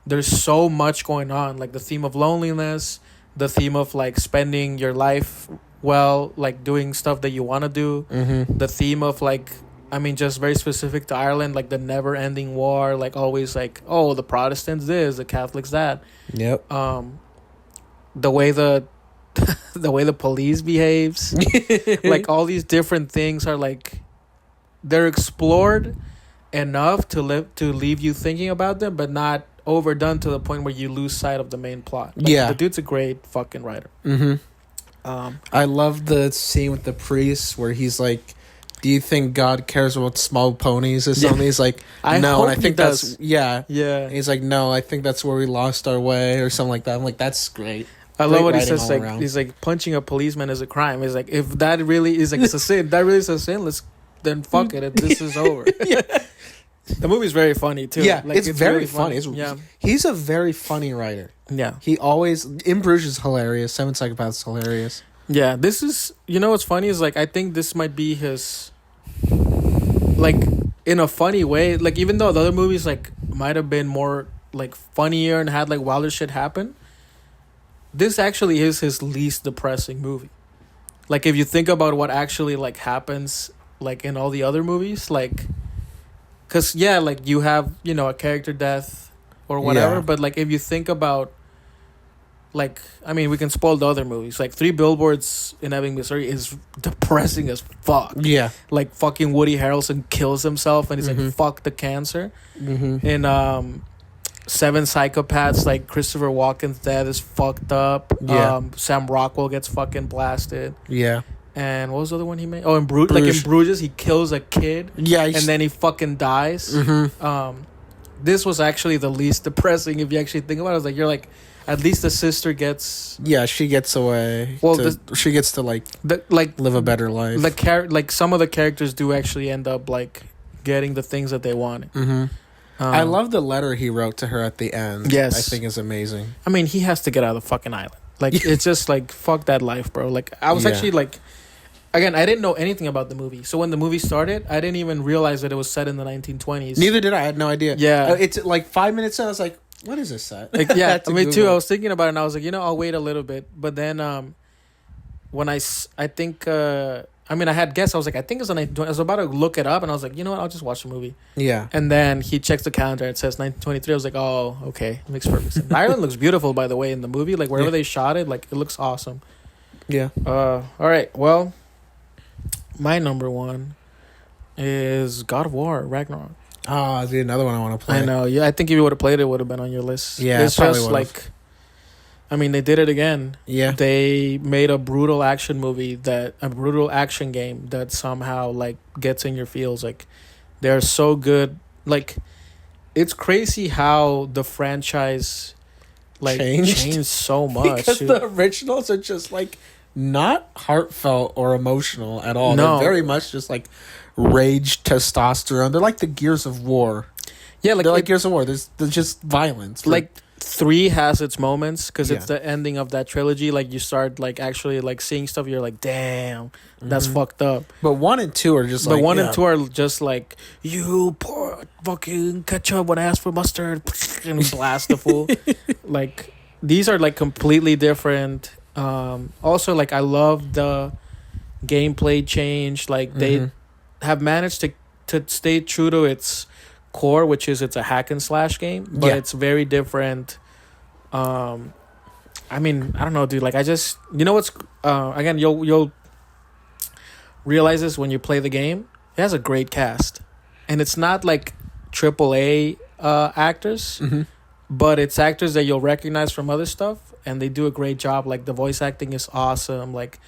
there's so much going on, like the theme of loneliness, the theme of like spending your life well, like doing stuff that you want to do, Mm-hmm. the theme of like, I mean, just very specific to Ireland, like the never-ending war, like always like, oh, the Protestants this, the Catholics that. Yep. The way the the way the police behaves, like all these different things are like they're explored enough to leave you thinking about them, but not overdone to the point where you lose sight of the main plot. Like, Yeah. the dude's a great fucking writer. Mm-hmm. Um, I love the scene with the priest where he's like, "Do you think God cares about small ponies or something?" Yeah. He's like, I "No," hope and I he think does. that's yeah. yeah, And he's like, "No, I think that's where we lost our way," or something like that. I'm like, "That's great." I Great love what he writing says. all Like around. he's like punching a policeman is a crime. He's like, if that really is like it's a sin, that really is a sin. Then fuck it. This is over. The movie's very funny too. Yeah, like, it's very really funny. Yeah, He's a very funny writer. yeah. He always In Bruges is hilarious. Seven Psychopaths is hilarious. Yeah, this is, you know what's funny is like I think this might be his, like, in a funny way, like even though the other movies like might have been more like funnier and had like wilder shit happen, this actually is his least depressing movie. Like if you think about what actually like happens like in all the other movies, like, cause yeah, like you have, you know, a character death or whatever, Yeah. but like if you think about, like, I mean, we can spoil the other movies. Like Three Billboards in Ebbing, Missouri is depressing as fuck. Yeah. Like fucking Woody Harrelson kills himself and he's Mhm. like, fuck the cancer. Mm-hmm. In Seven Psychopaths, like Christopher Walken's death is fucked up. Yeah. Sam Rockwell gets fucking blasted. Yeah. And what was the other one he made? Oh, in Bruges. Like in Bruges. Bruges, he kills a kid Yeah. and then he fucking dies. Mm-hmm. This was actually the least depressing if you actually think about it. It's like you're like, at least the sister gets Yeah, she gets away. Well, she gets to like like live a better life. like some of the characters do actually end up like getting the things that they wanted. Mm-hmm. I love the letter he wrote to her at the end. Yes. I think is amazing. I mean, he has to get out of the fucking island. Like it's just like fuck that life, bro. Like I was Yeah. actually like, again, I didn't know anything about the movie. So when the movie started, I didn't even realize that it was set in the 1920s. Neither did I had no idea. Yeah. It's like 5 minutes in, I was like, what is this set? Like, yeah, Had to me too. Google. I was thinking about it and I was like, you know, I'll wait a little bit. But then when I think, I mean, I had guessed, I was like, I think it's a 1920. I was about to look it up and I was like, you know what, I'll just watch the movie. Yeah. And then he checks the calendar. It says 1923. I was like, oh, okay. Makes perfect sense. Ireland looks beautiful, by the way, in the movie. Like, wherever Yeah. they shot it, like, it looks awesome. Yeah. All right. Well, my number one is God of War, Ragnarok. Oh, dude, another one I want to play. I know. Yeah, I think if you would have played it, it would have been on your list. Yeah, it's probably just would've. like, I mean, they did it again. Yeah. They made a brutal action game that somehow like gets in your feels. Like, they're so good. Like, it's crazy how the franchise like changed so much. Because dude. the originals are just like not heartfelt or emotional at all. No. They're very much just like rage testosterone. They're like the Gears of War. Yeah, like They're like Gears of War. There's just violence. like 3 has its moments because it's Yeah. the ending of that trilogy. Like you start like actually like seeing stuff. You're like, damn, that's Mhm. fucked up. But 1 and 2 are just But like 1 yeah. and 2 are just like, you pour fucking ketchup when I ask for mustard and blast the fool. Like these are like completely different. Also, like I love the gameplay change. Like they Mhm. have managed to stay true to its core, which is it's a hack and slash game, but Yeah. it's very different. I mean, I don't know, dude. Like I just, you know what's again, you'll realize this when you play the game. It has a great cast, and it's not like AAA actors, Mhm. but it's actors that you'll recognize from other stuff, and they do a great job. Like the voice acting is awesome. Like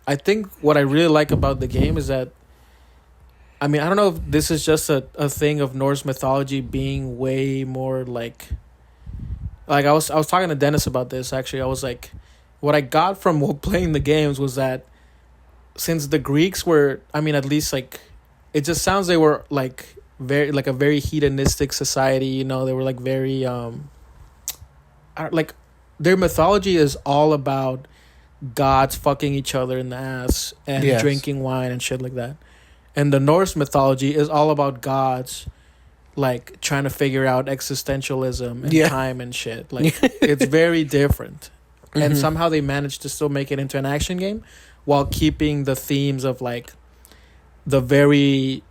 I think what I really like about the game is that, I mean, I don't know if this is just a thing of Norse mythology being way more like I was talking to Dennis about this actually. I was like, what I got from playing the games was that since the Greeks were, I mean, at least like, it just sounds they were like a very hedonistic society. You know, they were like very like their mythology is all about gods fucking each other in the ass and Yes. drinking wine and shit like that. And the Norse mythology is all about gods like trying to figure out existentialism and time and shit. Like it's very different. And somehow they managed to still make it into an action game while keeping the themes of like the very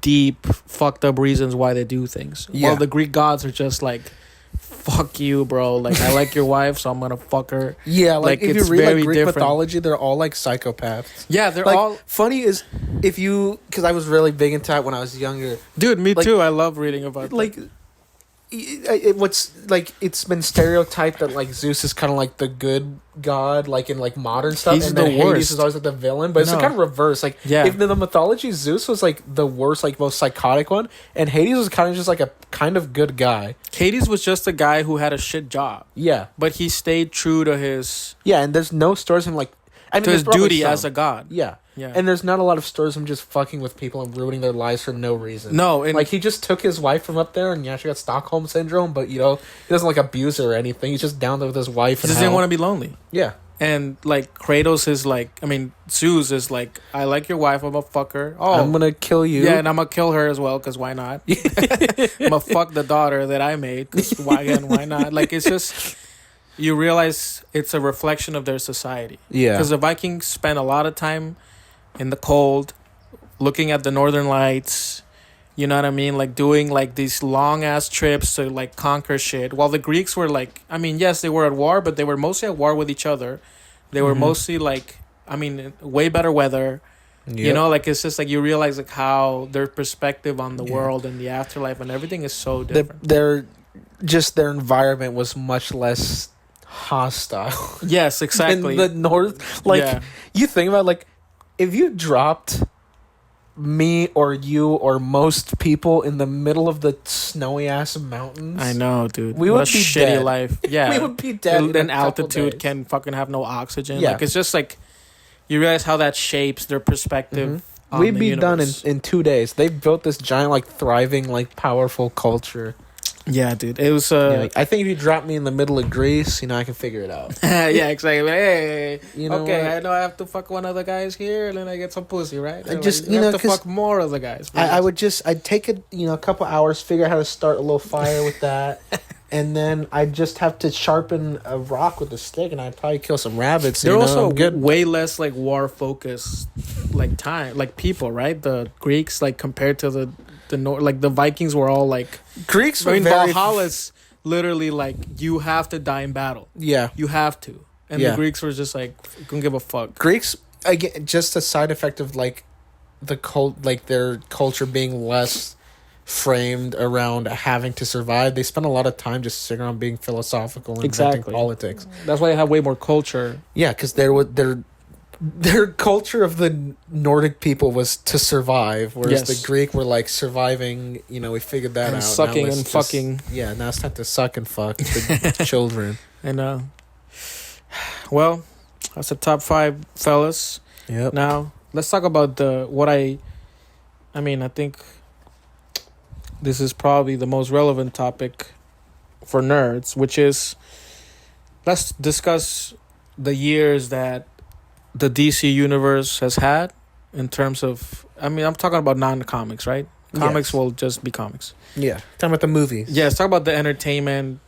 deep fucked up reasons why they do things. Yeah. While the Greek gods are just like, fuck you, bro. Like, I like your wife, so I'm gonna fuck her. Yeah, like if you it's read like very Greek different. mythology, they're all like psychopaths. Yeah, they're Like, all... funny is if you, because I was really big into it when I was younger. Dude, me like- too. I love reading about that. Like, what's like it's been stereotyped that like Zeus is kind of like the good god, like in like modern stuff, He's and the then Hades worst. is always like the villain. But it's No. kind of reverse. Like, Yeah. if in the mythology Zeus was like the worst, like most psychotic one, and Hades was kind of just like a kind of good guy. Hades was just a guy who had a shit job, Yeah, but he stayed true to his and there's no stories of him like to his duty as a god. yeah. Yeah. And there's not a lot of stories of him just fucking with people and ruining their lives for no reason. No, and Like, he just took his wife from up there, and she got Stockholm syndrome, but, you know, he doesn't, like, abuse her or anything. He's just down there with his wife. he just didn't want to be lonely. Yeah. And like Kratos is like, I mean, Zeus is like, I like your wife, I'm a fucker. Oh, I'm gonna kill you. yeah, and I'm gonna kill her as well, because why not? I'm gonna fuck the daughter that I made, because why not? Like, it's just, you realize it's a reflection of their society. Yeah. Because the Vikings spent a lot of time in the cold, looking at the northern lights, you know what I mean? Like, doing like these long ass trips to like conquer shit. While the Greeks were like, I mean, yes, they were at war, but they were mostly at war with each other. They were mostly like, I mean, way better weather. You know, like, it's just like you realize like how their perspective on the world and the afterlife and everything is so different. Their environment was much less hostile. Yes, exactly. In the north, like, Yeah. you think about, like, if you dropped me or you or most people in the middle of the snowy ass mountains, I know, dude. We What would a be shitty dead. life. Yeah, we would be dead. in And a couple altitude days. can fucking have no oxygen. Yeah. Like, it's just like you realize how that shapes their perspective. On We'd the be done universe. in 2 days. They've built this giant, like, thriving, like, powerful culture. Yeah, dude. It was Like, I think if you drop me in the middle of Greece, you know, I can figure it out. yeah, exactly. Like, hey, You know okay, what? I know I have to fuck one of the guys here, and then I get some pussy, right? They're just, like, you know, have to 'cause fuck more of the guys. I'd take a couple hours, figure out how to start a little fire with that, and then I'd just have to sharpen a rock with a stick, and I'd probably kill some rabbits. They're you know, also I'm good. way less like war focused, like time, like people, right? The Greeks, like compared to the like the Vikings were all like. Greeks were I mean, very Valhalla's literally like you have to die in battle. yeah. You have to, and Yeah. the Greeks were just like, don't give a fuck. Greeks, again, just a side effect of like like their culture being less framed around having to survive. They spend a lot of time just sitting around being philosophical and inventing Exactly. politics. That's why they have way more culture. Yeah, because their culture of the Nordic people was to survive, whereas Yes. the Greek were like surviving. You know, we figured that And out. sucking Now let's and just- fucking. Yeah, now it's time to suck and fuck the children. And well, that's the top 5, fellas. Yep. Now let's talk about I mean, I think this is probably the most relevant topic for nerds, which is let's discuss the years that the DC universe has had in terms of, I mean, I'm talking about non-comics, right? Comics Yes. will just be comics. Yeah. Talking about the movies. Yeah, let's talk about the entertainment,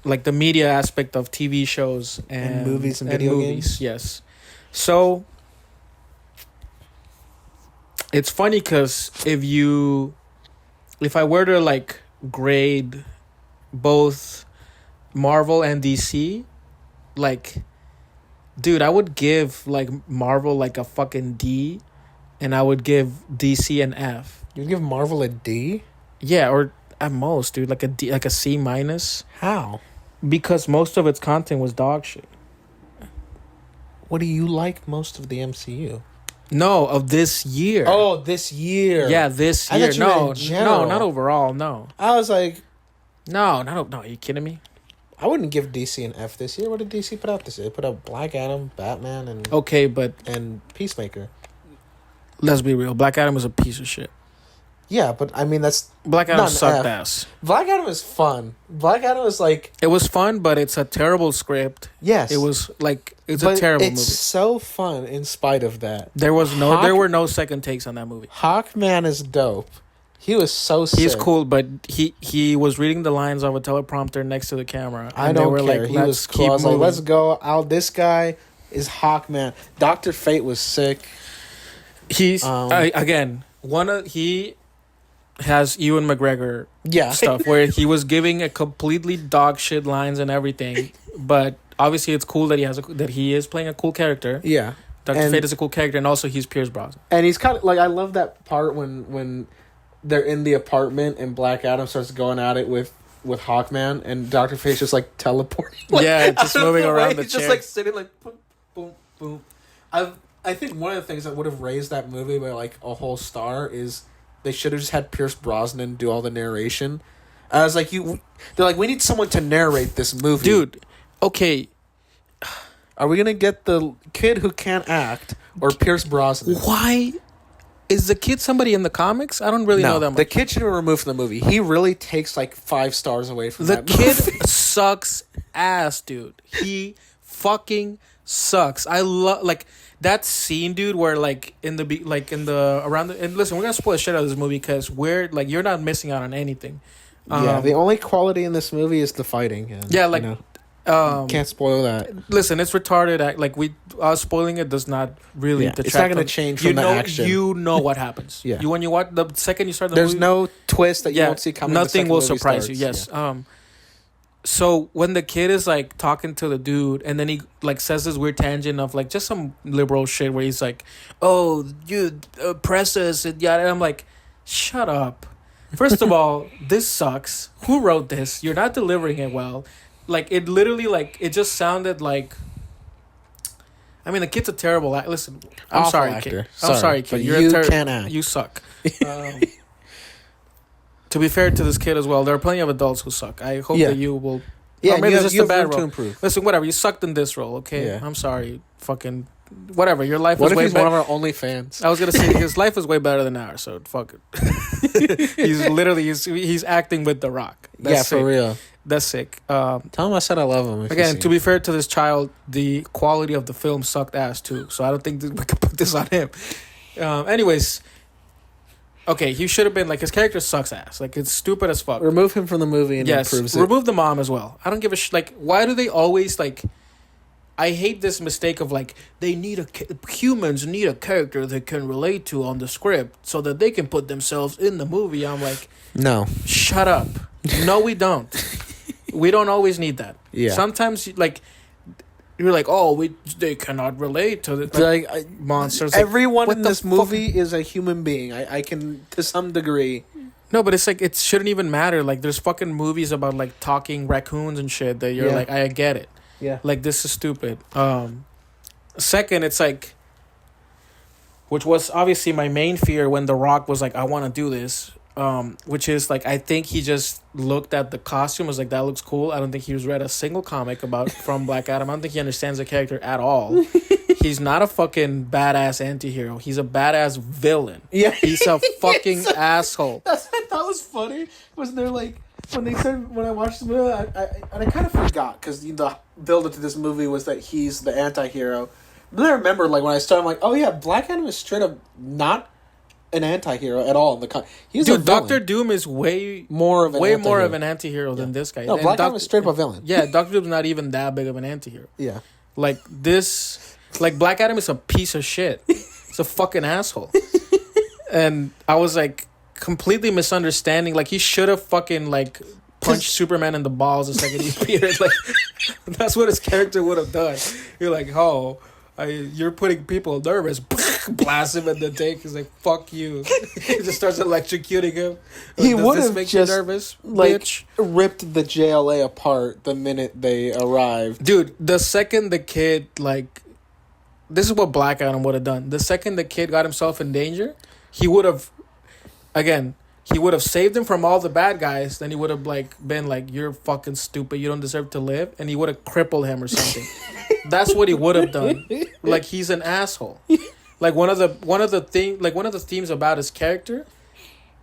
like the media aspect of TV shows and movies and video games? Yes. So it's funny because if I were to like grade both Marvel and DC, like, dude, I would give like Marvel like a fucking D, and I would give DC an F. You'd give Marvel a D? Yeah, or at most, dude, like a D, like a C minus, How? because most of its content was dog shit. What do you like most of the MCU? No, of this year. Oh, this year. Yeah, this I year. thought you meant in general. No, not overall. No, I was like, no. Are you kidding me? I wouldn't give DC an F this year. What did DC put out this year? They put out Black Adam, Batman, and Okay, but Peacemaker. let's be real. Black Adam is a piece of shit. Yeah, but I mean that's Black Adam not an sucked F. ass. Black Adam is fun. Black Adam is like It was fun, but it's a terrible script. yes, It was like it's but a terrible it's movie. so fun in spite of that. There were no second takes on that movie. Hawkman is dope. He was so sick. He's cool, but he was reading the lines of a teleprompter next to the camera. I don't care. He was cool. I was like, let's go out. This guy is Hawkman. Dr. Fate was sick. He's again he has Ewan McGregor Yeah. stuff where he was giving a completely dog shit lines and everything, but obviously it's cool that he is playing a cool character. Yeah. Dr. Fate is a cool character, and also he's Pierce Brosnan. And he's kind of like, I love that part when they're in the apartment and Black Adam starts going at it with Hawkman, and Dr. Fate's just like teleporting. Like, yeah, just moving around the he's chair. just like sitting like boom, boom, boom. I think one of the things that would have raised that movie by like a whole star is they should have just had Pierce Brosnan do all the narration. I was like, they're like, we need someone to narrate this movie. Dude, okay. Are we going to get the kid who can't act or Pierce Brosnan? Why is the kid somebody in the comics? I don't really know that much. The kid should be removed from the movie. He really takes like 5 stars away from The that kid movie. sucks ass, dude. He fucking sucks. I love like that scene, dude, where like and listen, we're gonna spoil the shit out of this movie because we're like you're not missing out on anything. Yeah, the only quality in this movie is the fighting. And, Yeah, like can't spoil that. listen, it's retarded. Like us spoiling it does not really detract. It's not going to change from the action. You know what happens. Yeah. When you watch the second you start the There's movie, no twist that you won't see coming. nothing will surprise starts. you. Yes. Yeah. So when the kid is like talking to the dude, and then he like says this weird tangent of like just some liberal shit where he's like, "Oh, you oppress us," and yada. And I'm like, "Shut up." First of all, this sucks. Who wrote this? You're not delivering it well. Like it literally, like it just sounded like. I mean, the kid's a terrible actor. Listen, I'm Awful sorry, actor. kid. I'm sorry, kid. But You're you a can't act. You suck. To be fair to this kid as well, there are plenty of adults who suck. I hope that you will. Yeah, or maybe it's just you a have bad room to role. improve. Listen, whatever. You sucked in this role, okay? Yeah. I'm sorry. Fucking whatever. Your life What was if way he's one better. of our OnlyFans? I was gonna say his life is way better than ours, so fuck it. He's literally he's acting with The Rock. That's sick. For real. That's sick. Tell him I said I love him. Again, to be fair to this child, the quality of the film sucked ass too. So I don't think we could put this on him. Anyways, okay, he should have been like his character sucks ass. Like it's stupid as fuck. remove him from the movie and Yes, improves it. remove the mom as well. I don't give a like. Why do they always like? I hate this mistake of like humans need a character they can relate to on the script so that they can put themselves in the movie. I'm like, No. shut up. No, we don't. We don't always need that. Yeah. Sometimes like you're like, oh, they cannot relate to the monsters. Like, Everyone what in the this fuck? movie is a human being. I can, to some degree. No, but it's like it shouldn't even matter. Like there's fucking movies about like talking raccoons and shit that you're like, I get it. Yeah. Like this is stupid. Second, it's like, which was obviously my main fear when The Rock was like, I want to do this. Which is like I think he just looked at the costume, was like that looks cool. I don't think he's read a single comic from Black Adam. I don't think he understands the character at all. He's not a fucking badass antihero. He's a badass villain. Yeah. He's a fucking asshole. That's what I thought was funny. Was there like when I watched the movie, I kind of forgot because the build up to this movie was that he's the anti-hero. But then I remember like when I started, I'm like, oh yeah, Black Adam is straight up not an anti-hero at all in the he's a Dude, villain. Doctor Doom is way more of an anti-hero than this guy. No, And Black Adam is straight up a villain. Yeah, Doctor Doom's not even that big of an anti-hero. Yeah. Like this, like Black Adam is a piece of shit. It's a fucking asshole. And I was like completely misunderstanding. Like he should have fucking like punched Superman in the balls the second he appeared. Like that's what his character would have done. You're like, oh, you're putting people nervous. Blast him in the dick. He's like, fuck you. He just starts electrocuting him. Like, He would have make just you nervous, like bitch? ripped the JLA apart the minute they arrived. Dude, the second the kid like, this is what Black Adam would have done. The second the kid got himself in danger, he would have, again, he would have saved him from all the bad guys. Then he would have like been like, "You're fucking stupid. You don't deserve to live," and he would have crippled him or something. That's what he would have done. Like he's an asshole. Like one of the themes about his character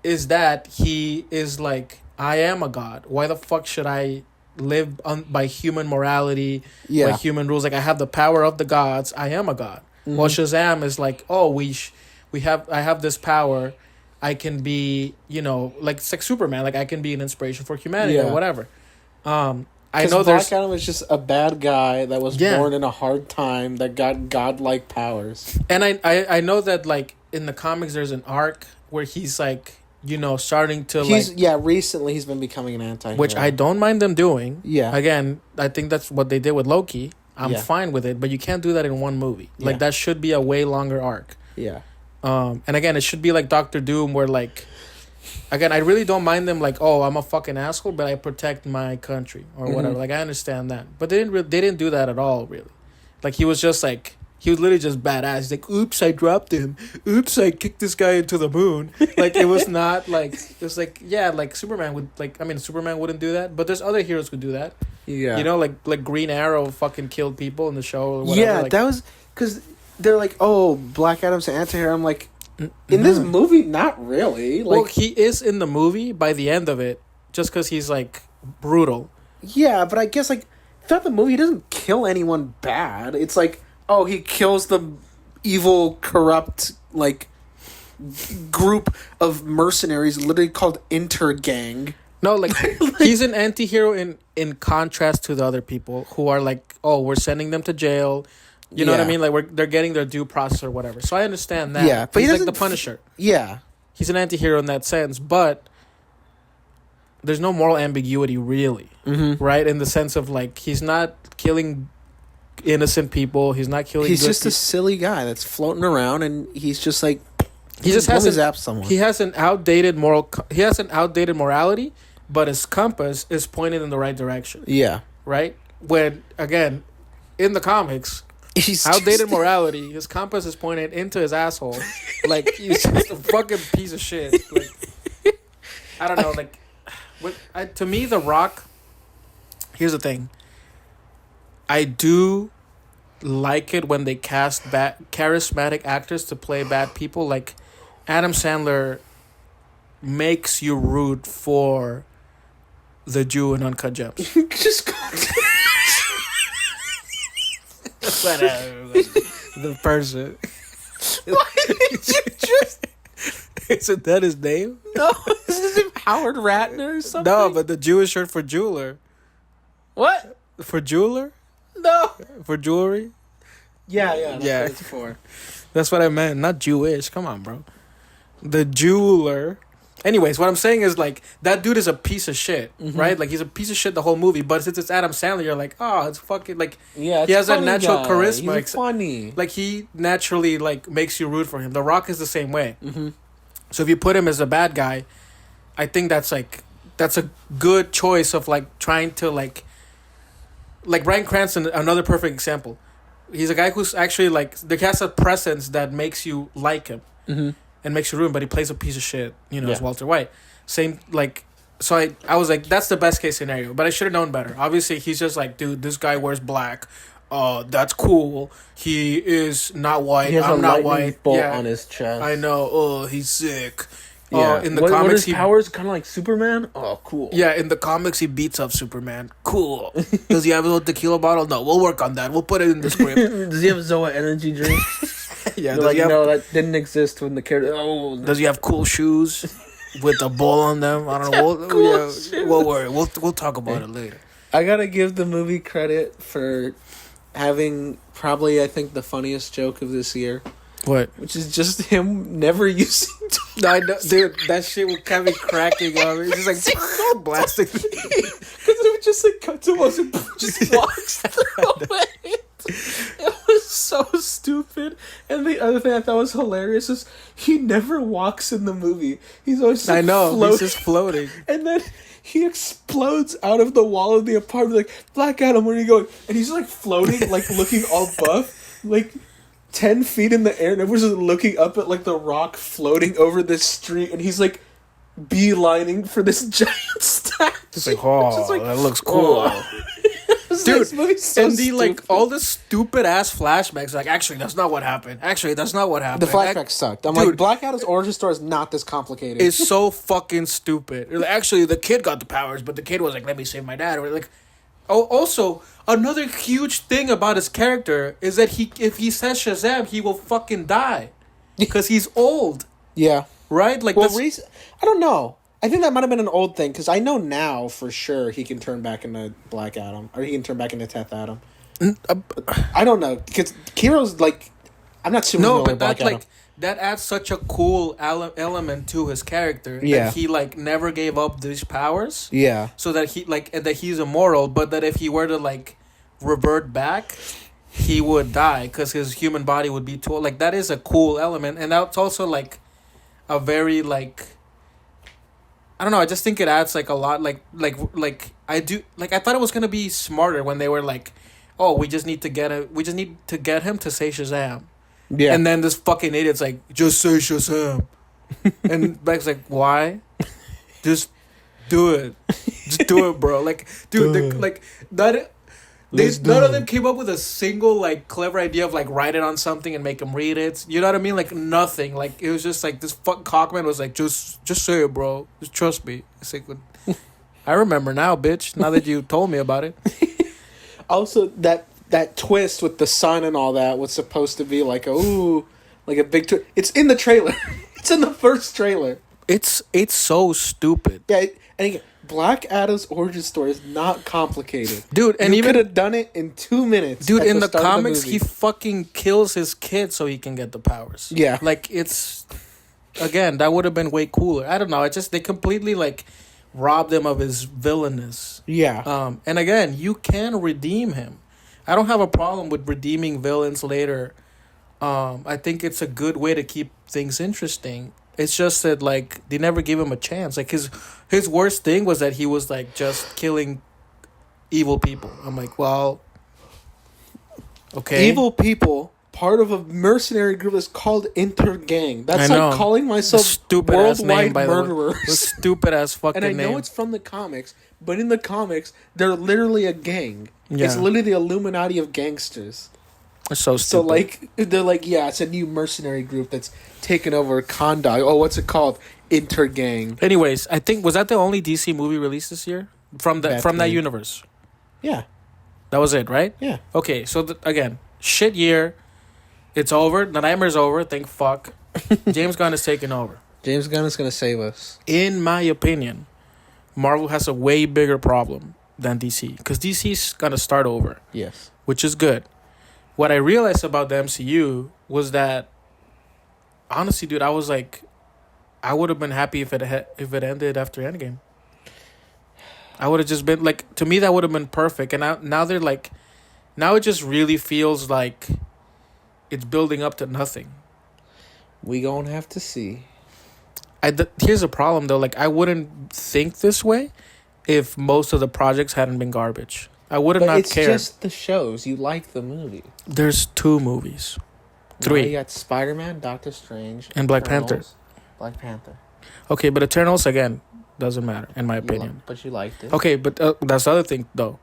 is that he is like, I am a god. Why the fuck should I live by human morality, by human rules? Like, I have the power of the gods. I am a god. Mm-hmm. Well, Shazam is like, oh, I have this power. I can be, like, it's like Superman. Like, I can be an inspiration for humanity or whatever. I know Black Adam is just a bad guy that was born in a hard time that got godlike powers. And I know that, like, in the comics, there's an arc where he's like, starting to recently he's been becoming an anti-hero. Which I don't mind them doing. Yeah. Again, I think that's what they did with Loki. I'm fine with it, but you can't do that in one movie. Yeah. Like, that should be a way longer arc. Yeah. And again, it should be like Doctor Doom, where, like, again, I really don't mind them, like, oh, I'm a fucking asshole, but I protect my country or whatever. Like, I understand that, but they didn't do that at all, really. Like, he was just like, he was literally just badass. He's like, oops, I dropped him. Oops, I kicked this guy into the moon. Like, it was not like, it was like, yeah, like Superman would, like, I mean, Superman wouldn't do that, but there's other heroes who do that. Yeah. Like Green Arrow fucking killed people in the show or whatever. Yeah, like, that was, because they're like, oh, Black Adam's an anti-hero. I'm like, in this movie, not really. Like, well, he is in the movie by the end of it, just because he's, like, brutal. Yeah, but I guess, like, throughout the movie, he doesn't kill anyone bad. It's like, oh, he kills the evil, corrupt, like, group of mercenaries literally called Intergang. No, like, he's an anti-hero in contrast to the other people who are like, oh, we're sending them to jail. You know what I mean? Like, they're getting their due process or whatever. So I understand that. Yeah, but he's like the Punisher. Yeah. He's an anti-hero in that sense, but there's no moral ambiguity, really. Mm-hmm. Right? In the sense of, like, he's not killing innocent people. He's not killing. He's just a silly guy that's floating around, and he's just like, he just has zap someone. He has an outdated morality, but his compass is pointed in the right direction. Yeah. Right? When, again, in the comics, he's outdated morality, his compass is pointed into his asshole. Like, he's just a fucking piece of shit. Like, I don't know. Like, to me, The Rock. Here's the thing. I do like it when they cast charismatic actors to play bad people. Like, Adam Sandler makes you root for the Jew in Uncut Gems. Just the person. Why did you just... Isn't that his name? No, is his name Howard Ratner or something? No, but the Jew is short for jeweler. What? For jeweler? No. For jewelry? Yeah. That's what it's for. That's what I meant. Not Jewish. Come on, bro. The jeweler. Anyways, what I'm saying is, like, that dude is a piece of shit, right? Like, he's a piece of shit the whole movie, but since it's Adam Sandler, you're like, oh, it's fucking, like, he has that natural charisma. He's funny. Like, he naturally, like, makes you root for him. The Rock is the same way. Mm-hmm. So if you put him as a bad guy, I think that's a good choice of, like, trying to, like Bryan Cranston, another perfect example. He's a guy who's actually, like, there has a presence that makes you like him. Mm-hmm. And makes you ruin, but he plays a piece of shit, as Walter White. Same, like, so I was like, that's the best case scenario, but I should have known better. Obviously, he's just like, dude, this guy wears black. That's cool. He is not white. He has I'm a not white. Bolt on his chest. I know. Oh, he's sick. Yeah. In the comics, what his powers kind of like Superman? Oh, cool. Yeah, in the comics, he beats up Superman. Cool. Does he have a little tequila bottle? No, we'll work on that. We'll put it in the script. Does he have Zoa energy drink? Yeah, that didn't exist when the character. Oh, does he have cool shoes with a ball on them? I don't know. We'll worry. We'll talk about it later. I gotta give the movie credit for having probably, I think, the funniest joke of this year. What? Which is just him never using. I know, dude. That shit would kind of be cracking on me. It's just like blasting. Because it would just like cut to us and just walks through it. It was so stupid. And the other thing I thought was hilarious is he never walks in the movie. He's always like, he's just floating. And then he explodes out of the wall of the apartment like, Black Adam, where are you going? And he's like floating, like looking all buff, like 10 feet in the air, and everyone's just looking up at like the Rock floating over this street, and he's like beelining for this giant statue. It's like, oh, that looks cool. It Dude, This movie's so and the like stupid. all the stupid ass flashbacks. Like, actually, that's not what happened. Actually, that's not what happened. The flashback sucked. I'm Dude, like, Black Adam's origin story is not this complicated. It's so fucking stupid. Like, actually, the kid got the powers, but the kid was like, "Let me save my dad." Or like, oh, also another huge thing about his character is that if he says Shazam, he will fucking die because he's old, yeah. right? Like, Well, this, I don't know. I think that might have been an old thing because I know now for sure he can turn back into Black Adam or he can turn back into Teth Adam. I don't know because Kiro's like, I'm not super no, familiar but with Black that Adam. like that adds such a cool element to his character. Yeah. That he like never gave up these powers. Yeah. So that he like and that he's immortal, but that if he were to like revert back, he would die because his human body would be too old. Like, that is a cool element, and that's also like a very like, I don't know. I just think it adds like a lot. Like I do like I thought it was gonna be smarter when they were like, oh, we just need to get him to say Shazam. Yeah. And then this fucking idiot's like, just say Shazam. And Beck's like, why? Just do it. Just do it, bro. Like, dude, like that. None of them came up with a single like clever idea of like write it on something and make him read it. You know what I mean? Like, nothing. Like, it was just like this Cockman was like, just say it, bro. Just trust me. It's like, I remember now, bitch. Now that you told me about it. Also, that twist with the sun and all that was supposed to be like like a big twist. It's in the trailer. It's in the first trailer. It's so stupid. Yeah, and again, Black Adam's origin story is not complicated, dude. And you even could have done it in 2 minutes. dude, at in the start of comics, movie. he fucking kills his kid so he can get the powers. Yeah. Like, it's again, that would have been way cooler. I don't know. They completely like robbed him of his villainous. Yeah. And again, you can redeem him. I don't have a problem with redeeming villains later. I think it's a good way to keep things interesting. It's just that like they never gave him a chance. Like, his worst thing was that he was like just killing evil people. I'm like, well, okay. Evil people, part of a mercenary group that's called Intergang. That's I know. like calling myself Stupid ass name, worldwide by the way. murderers. Stupid ass fucking And I know name. it's from the comics, but in the comics, they're literally a gang. Yeah. It's literally the Illuminati of gangsters. It's so So, stupid. like, they're like, yeah, it's a new mercenary group that's taken over Kandai. Oh, what's it called? Intergang. Anyways, I think was that the only DC movie released this year from that Batman. universe. Yeah. That was it, right? Yeah. Okay, so again, shit year. It's over. The nightmare's over. Thank fuck. James Gunn is taking over. James Gunn is going to save us. In my opinion, Marvel has a way bigger problem than DC because DC's gonna start over, Yes. which is good. What I realized about the MCU was that, honestly, dude, I was like, I would have been happy if it ended after Endgame. I would have just been like, to me, that would have been perfect. And now they're like, now it just really feels like it's building up to nothing. We gonna have to see. Here's a problem though. Like, I wouldn't think this way if most of the projects hadn't been garbage. I would have But not it's cared. just the shows. You like the movie. There's 2 movies, Now 3. you got Spider-Man, Doctor Strange, And Black Eternals, Panther. Black Panther. Okay, but Eternals again doesn't matter in my opinion. But you liked it. Okay, but that's the other thing though.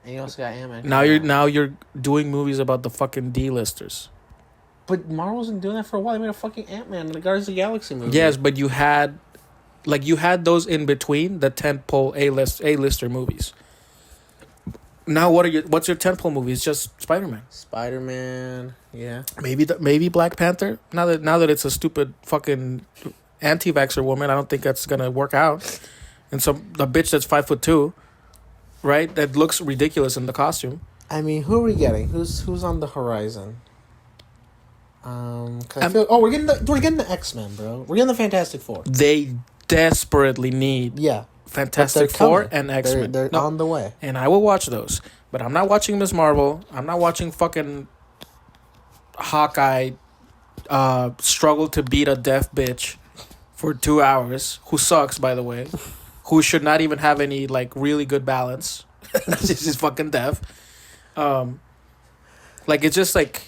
And you also got Ant-Man. Now you're doing movies about the fucking D-listers. But Marvel's been doing that for a while. They made a fucking Ant-Man and the Guardians of the Galaxy movie. Yes, but you had those in between the tentpole A-lister movies. Now what's your tentpole movie? It's just Spider-Man. Spider-Man. Yeah. Maybe Black Panther. Now that it's a stupid fucking anti-vaxxer woman, I don't think that's gonna work out. And a bitch that's 5'2", right? That looks ridiculous in the costume. I mean, who are we getting? Who's on the horizon? 'Cause I feel, we're getting the X-Men, bro. We're getting the Fantastic Four. They desperately need Yeah. Fantastic But they're Four coming. and X-Men. They're No, on the way. and I will watch those. But I'm not watching Ms. Marvel. I'm not watching fucking Hawkeye struggle to beat a deaf bitch for 2 hours, who sucks, by the way, who should not even have any, like, really good balance. She's just fucking deaf. Like, it's just, like,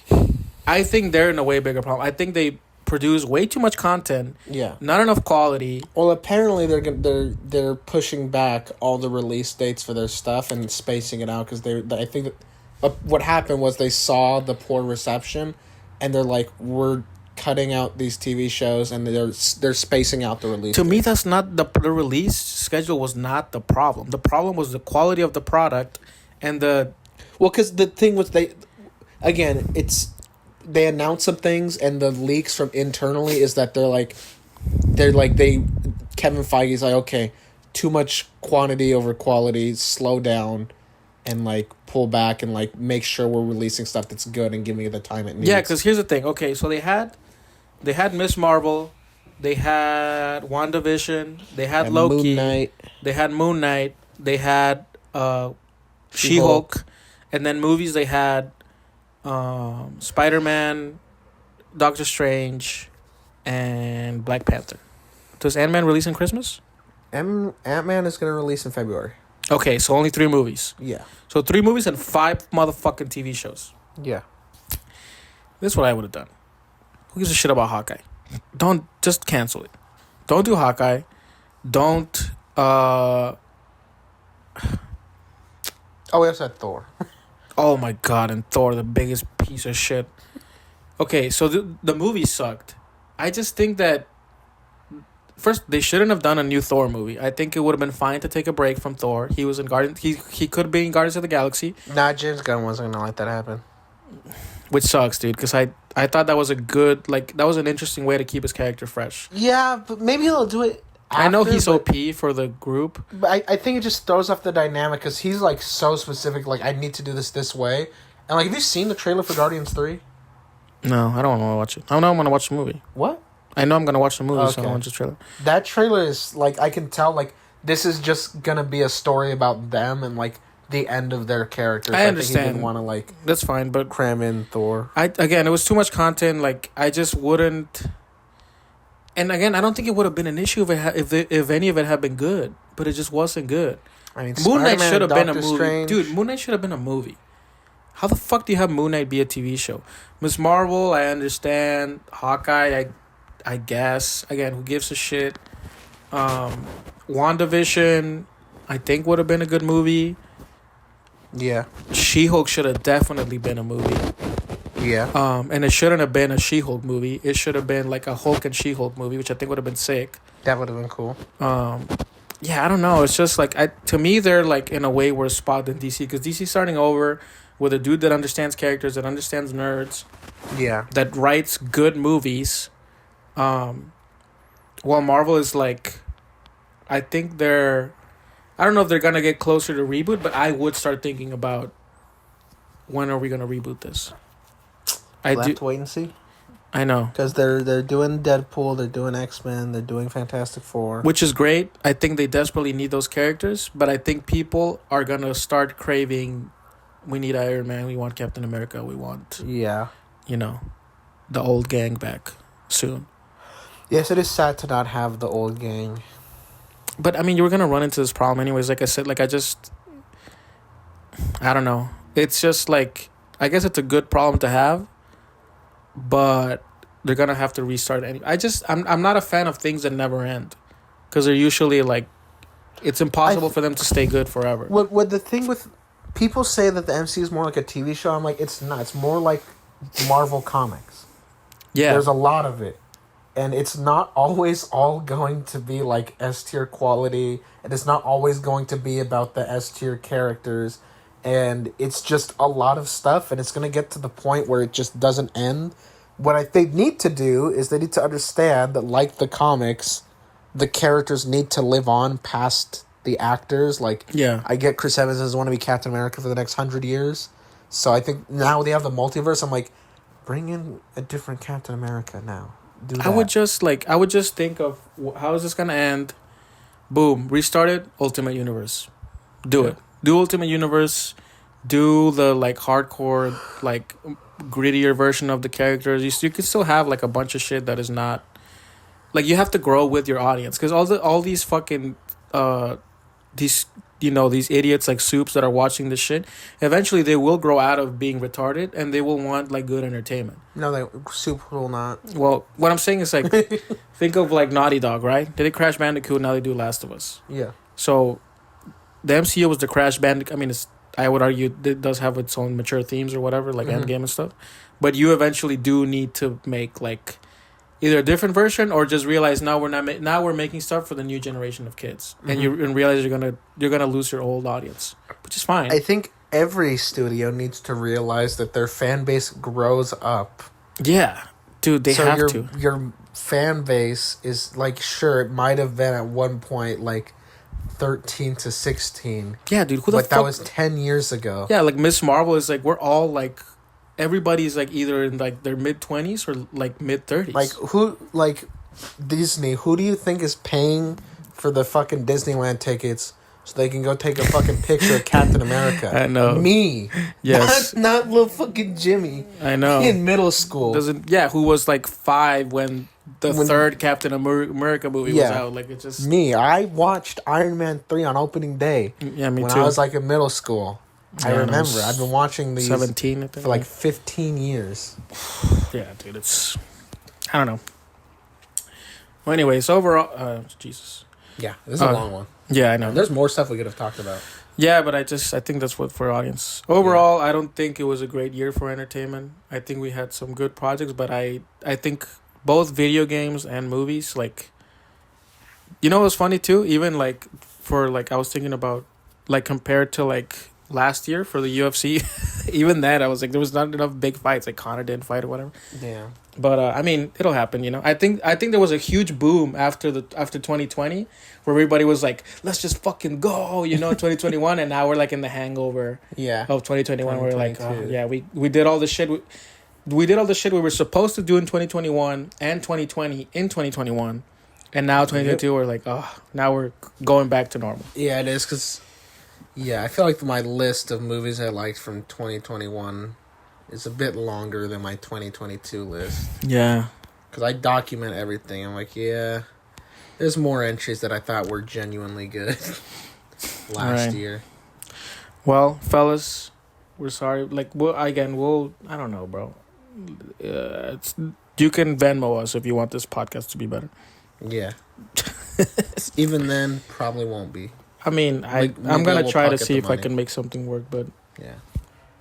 I think they're in a way bigger problem. I think they produce way too much content. Yeah. Not enough quality. Well, apparently they're pushing back all the release dates for their stuff and spacing it out because I think that what happened was they saw the poor reception, and they're like, we're cutting out these TV shows and they're spacing out the release. To me, that's not the release schedule was not the problem. The problem was the quality of the product and the. Well, because the thing was they announce some things, and the leaks from internally is that Kevin Feige's like, okay, too much quantity over quality, slow down, and like pull back and like make sure we're releasing stuff that's good and giving it the time it needs. Yeah, because here's the thing. Okay, so they had Miss Marvel, they had WandaVision, they had Loki, Moon Knight. they had Moon Knight, they had She-Hulk, and then movies they had Spider-Man, Doctor Strange, and Black Panther. Does Ant-Man release in Christmas? Ant-Man is going to release in February. Okay, so only 3 movies. Yeah. So 3 movies and 5 motherfucking TV shows. Yeah. This is what I would have done. Who gives a shit about Hawkeye? Just cancel it. Don't do Hawkeye. Don't Oh, we also had Thor. Oh my god, and Thor, the biggest piece of shit. Okay, so the movie sucked. I just think that first they shouldn't have done a new Thor movie. I think it would have been fine to take a break from Thor. He was in he could be in Guardians of the Galaxy. Nah, James Gunn wasn't gonna let that happen. Which sucks, dude, because I thought that was that was an interesting way to keep his character fresh. Yeah, but maybe he'll do it after, I know he's OP for the group. But I think it just throws off the dynamic because he's like so specific, like I need to do this way. And like, have you seen the trailer for Guardians 3? No, I don't want to watch it. I know I'm going to watch the movie. What? I know I'm going to watch the movie, Okay. so I don't watch the trailer. That trailer is like, I can tell like this is just going to be a story about them and like the end of their characters. I understand. think he didn't want to like That's fine, but cram in Thor. Again, it was too much content. Like, I just wouldn't. And again, I don't think it would have been an issue if any of it had been good, but it just wasn't good. I mean, Moon Knight Spider-Man, should have been a Doctor movie, Strange. dude. Moon Knight should have been a movie. How the fuck do you have Moon Knight be a TV show? Miss Marvel, I understand. Hawkeye, I guess. Again, who gives a shit? WandaVision, I think would have been a good movie. Yeah. She-Hulk should have definitely been a movie. Yeah. And it shouldn't have been a She-Hulk movie. It should have been like a Hulk and She-Hulk movie, which I think would have been sick. That would have been cool. Yeah, I don't know. It's just like to me, they're like in a way worse spot than DC because DC's starting over with a dude that understands characters, that understands nerds, Yeah. that writes good movies. While Marvel is like, I think I don't know if they're gonna get closer to reboot, but I would start thinking about when are we gonna reboot this. Wait and see. I know. Because they're doing Deadpool, they're doing X-Men, they're doing Fantastic Four. Which is great. I think they desperately need those characters, but I think people are going to start craving, we need Iron Man, we want Captain America, we want, Yeah. The old gang back soon. Yes, it is sad to not have the old gang. But, I mean, you were going to run into this problem anyways. Like I said, like I don't know. It's just like, I guess it's a good problem to have, but they're gonna have to restart I'm not a fan of things that never end, because they're usually like, it's impossible for them to stay good forever. What the thing with people say that the MCU is more like a TV show. I'm like, it's not. It's more like Marvel Comics. Yeah, there's a lot of it, and it's not always all going to be like S tier quality, and it's not always going to be about the S tier characters, and it's just a lot of stuff, and it's gonna get to the point where it just doesn't end. What they need to do is they need to understand that, like the comics, the characters need to live on past the actors. Like, yeah, I get Chris Evans doesn't want to be Captain America for the next 100 years. So I think now they have the multiverse. I'm like, bring in a different Captain America now. Do that. I would just think of how is this gonna end? Boom, restart it. Ultimate Universe, do it. Do Ultimate Universe. Do the like hardcore like grittier version of the characters. You could still have like a bunch of shit that is not like, you have to grow with your audience, because all these fucking these these idiots like Soups that are watching this shit, eventually they will grow out of being retarded and they will want like good entertainment. No, Soup will not. Well, what I'm saying is like, think of like Naughty Dog, right? They did Crash Bandicoot, now they do Last of Us. Yeah. So, the MCU was the Crash Bandicoot. I mean, I would argue it does have its own mature themes or whatever, like Endgame and stuff. But you eventually do need to make like either a different version or just realize now now we're making stuff for the new generation of kids, and you realize you're gonna lose your old audience, which is fine. I think every studio needs to realize that their fan base grows up. Yeah, dude, they have to. Your fan base is like, sure, it might have been at one point like 13 to 16. Yeah, dude, who the fuck? But that was 10 years ago. Yeah, like Miss Marvel is like we're all like. Everybody's like either in like their mid-20s or like mid-30s. Like Disney, who do you think is paying for the fucking Disneyland tickets so they can go take a fucking picture of Captain America? I know. Me. Yes. Not little fucking Jimmy. I know. In middle school. Who was like 5 when third Captain America movie was out. Like it's just me. I watched Iron Man 3 on opening day. Yeah, me when too. I was like in middle school. I remember. I've been watching these 17, I think, for like 15 years. Yeah, dude, it's I don't know. Well, anyways, overall, Jesus. Yeah, this is a long one. Yeah, I know. There's more stuff we could have talked about. Yeah, but I think that's what for audience. Overall, I don't think it was a great year for entertainment. I think we had some good projects, but I think both video games and movies, like, it was funny too. Even like for like I was thinking about like compared to like last year for the UFC, even that I was like there was not enough big fights. Like Conor didn't fight or whatever. Yeah. But I mean, it'll happen, I think there was a huge boom after 2020 where everybody was like, let's just fucking go, 2021, and now we're like in the hangover of 2021. We're like, oh, yeah, we did all the shit we did all the shit we were supposed to do in 2021 and 2020 in 2021, and now 2022 we're like, oh, now we're going back to normal. Yeah, it is because I feel like my list of movies I liked from 2021 is a bit longer than my 2022 list. Yeah. Because I document everything. I'm like, there's more entries that I thought were genuinely good last year. Well, fellas, we're sorry. Like, I don't know, bro. You can Venmo us if you want this podcast to be better. Yeah. Even then, probably won't be. I mean, I'm going to try to see if I can make something work, but yeah.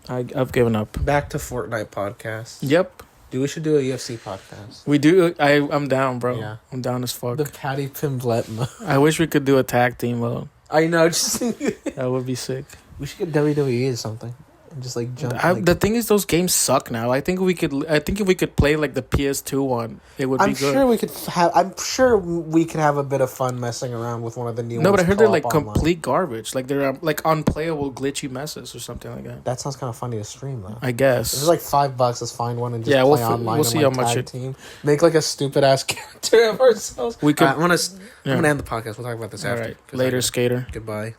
I've given up. Back to Fortnite podcast. Yep. Dude, we should do a UFC podcast. We do. I'm down, bro. Yeah. I'm down as fuck. The Patty Pimblett mode. I wish we could do a tag team mode. I know. Just that would be sick. We should get WWE or something. And just like jump. The thing is, those games suck now. I think if we could play like the PS2 one, it would be good. I'm sure we could have a bit of fun messing around with one of the new ones. No, but I heard they're like complete garbage. Like they're like unplayable, glitchy messes or something like that. That sounds kind of funny to stream though. I guess. If it's like $5, let's find one and just play online. We'll see how much team. Make like a stupid ass character of ourselves. We could. I'm gonna end the podcast. We'll talk about this after. All right. Later, skater. Goodbye.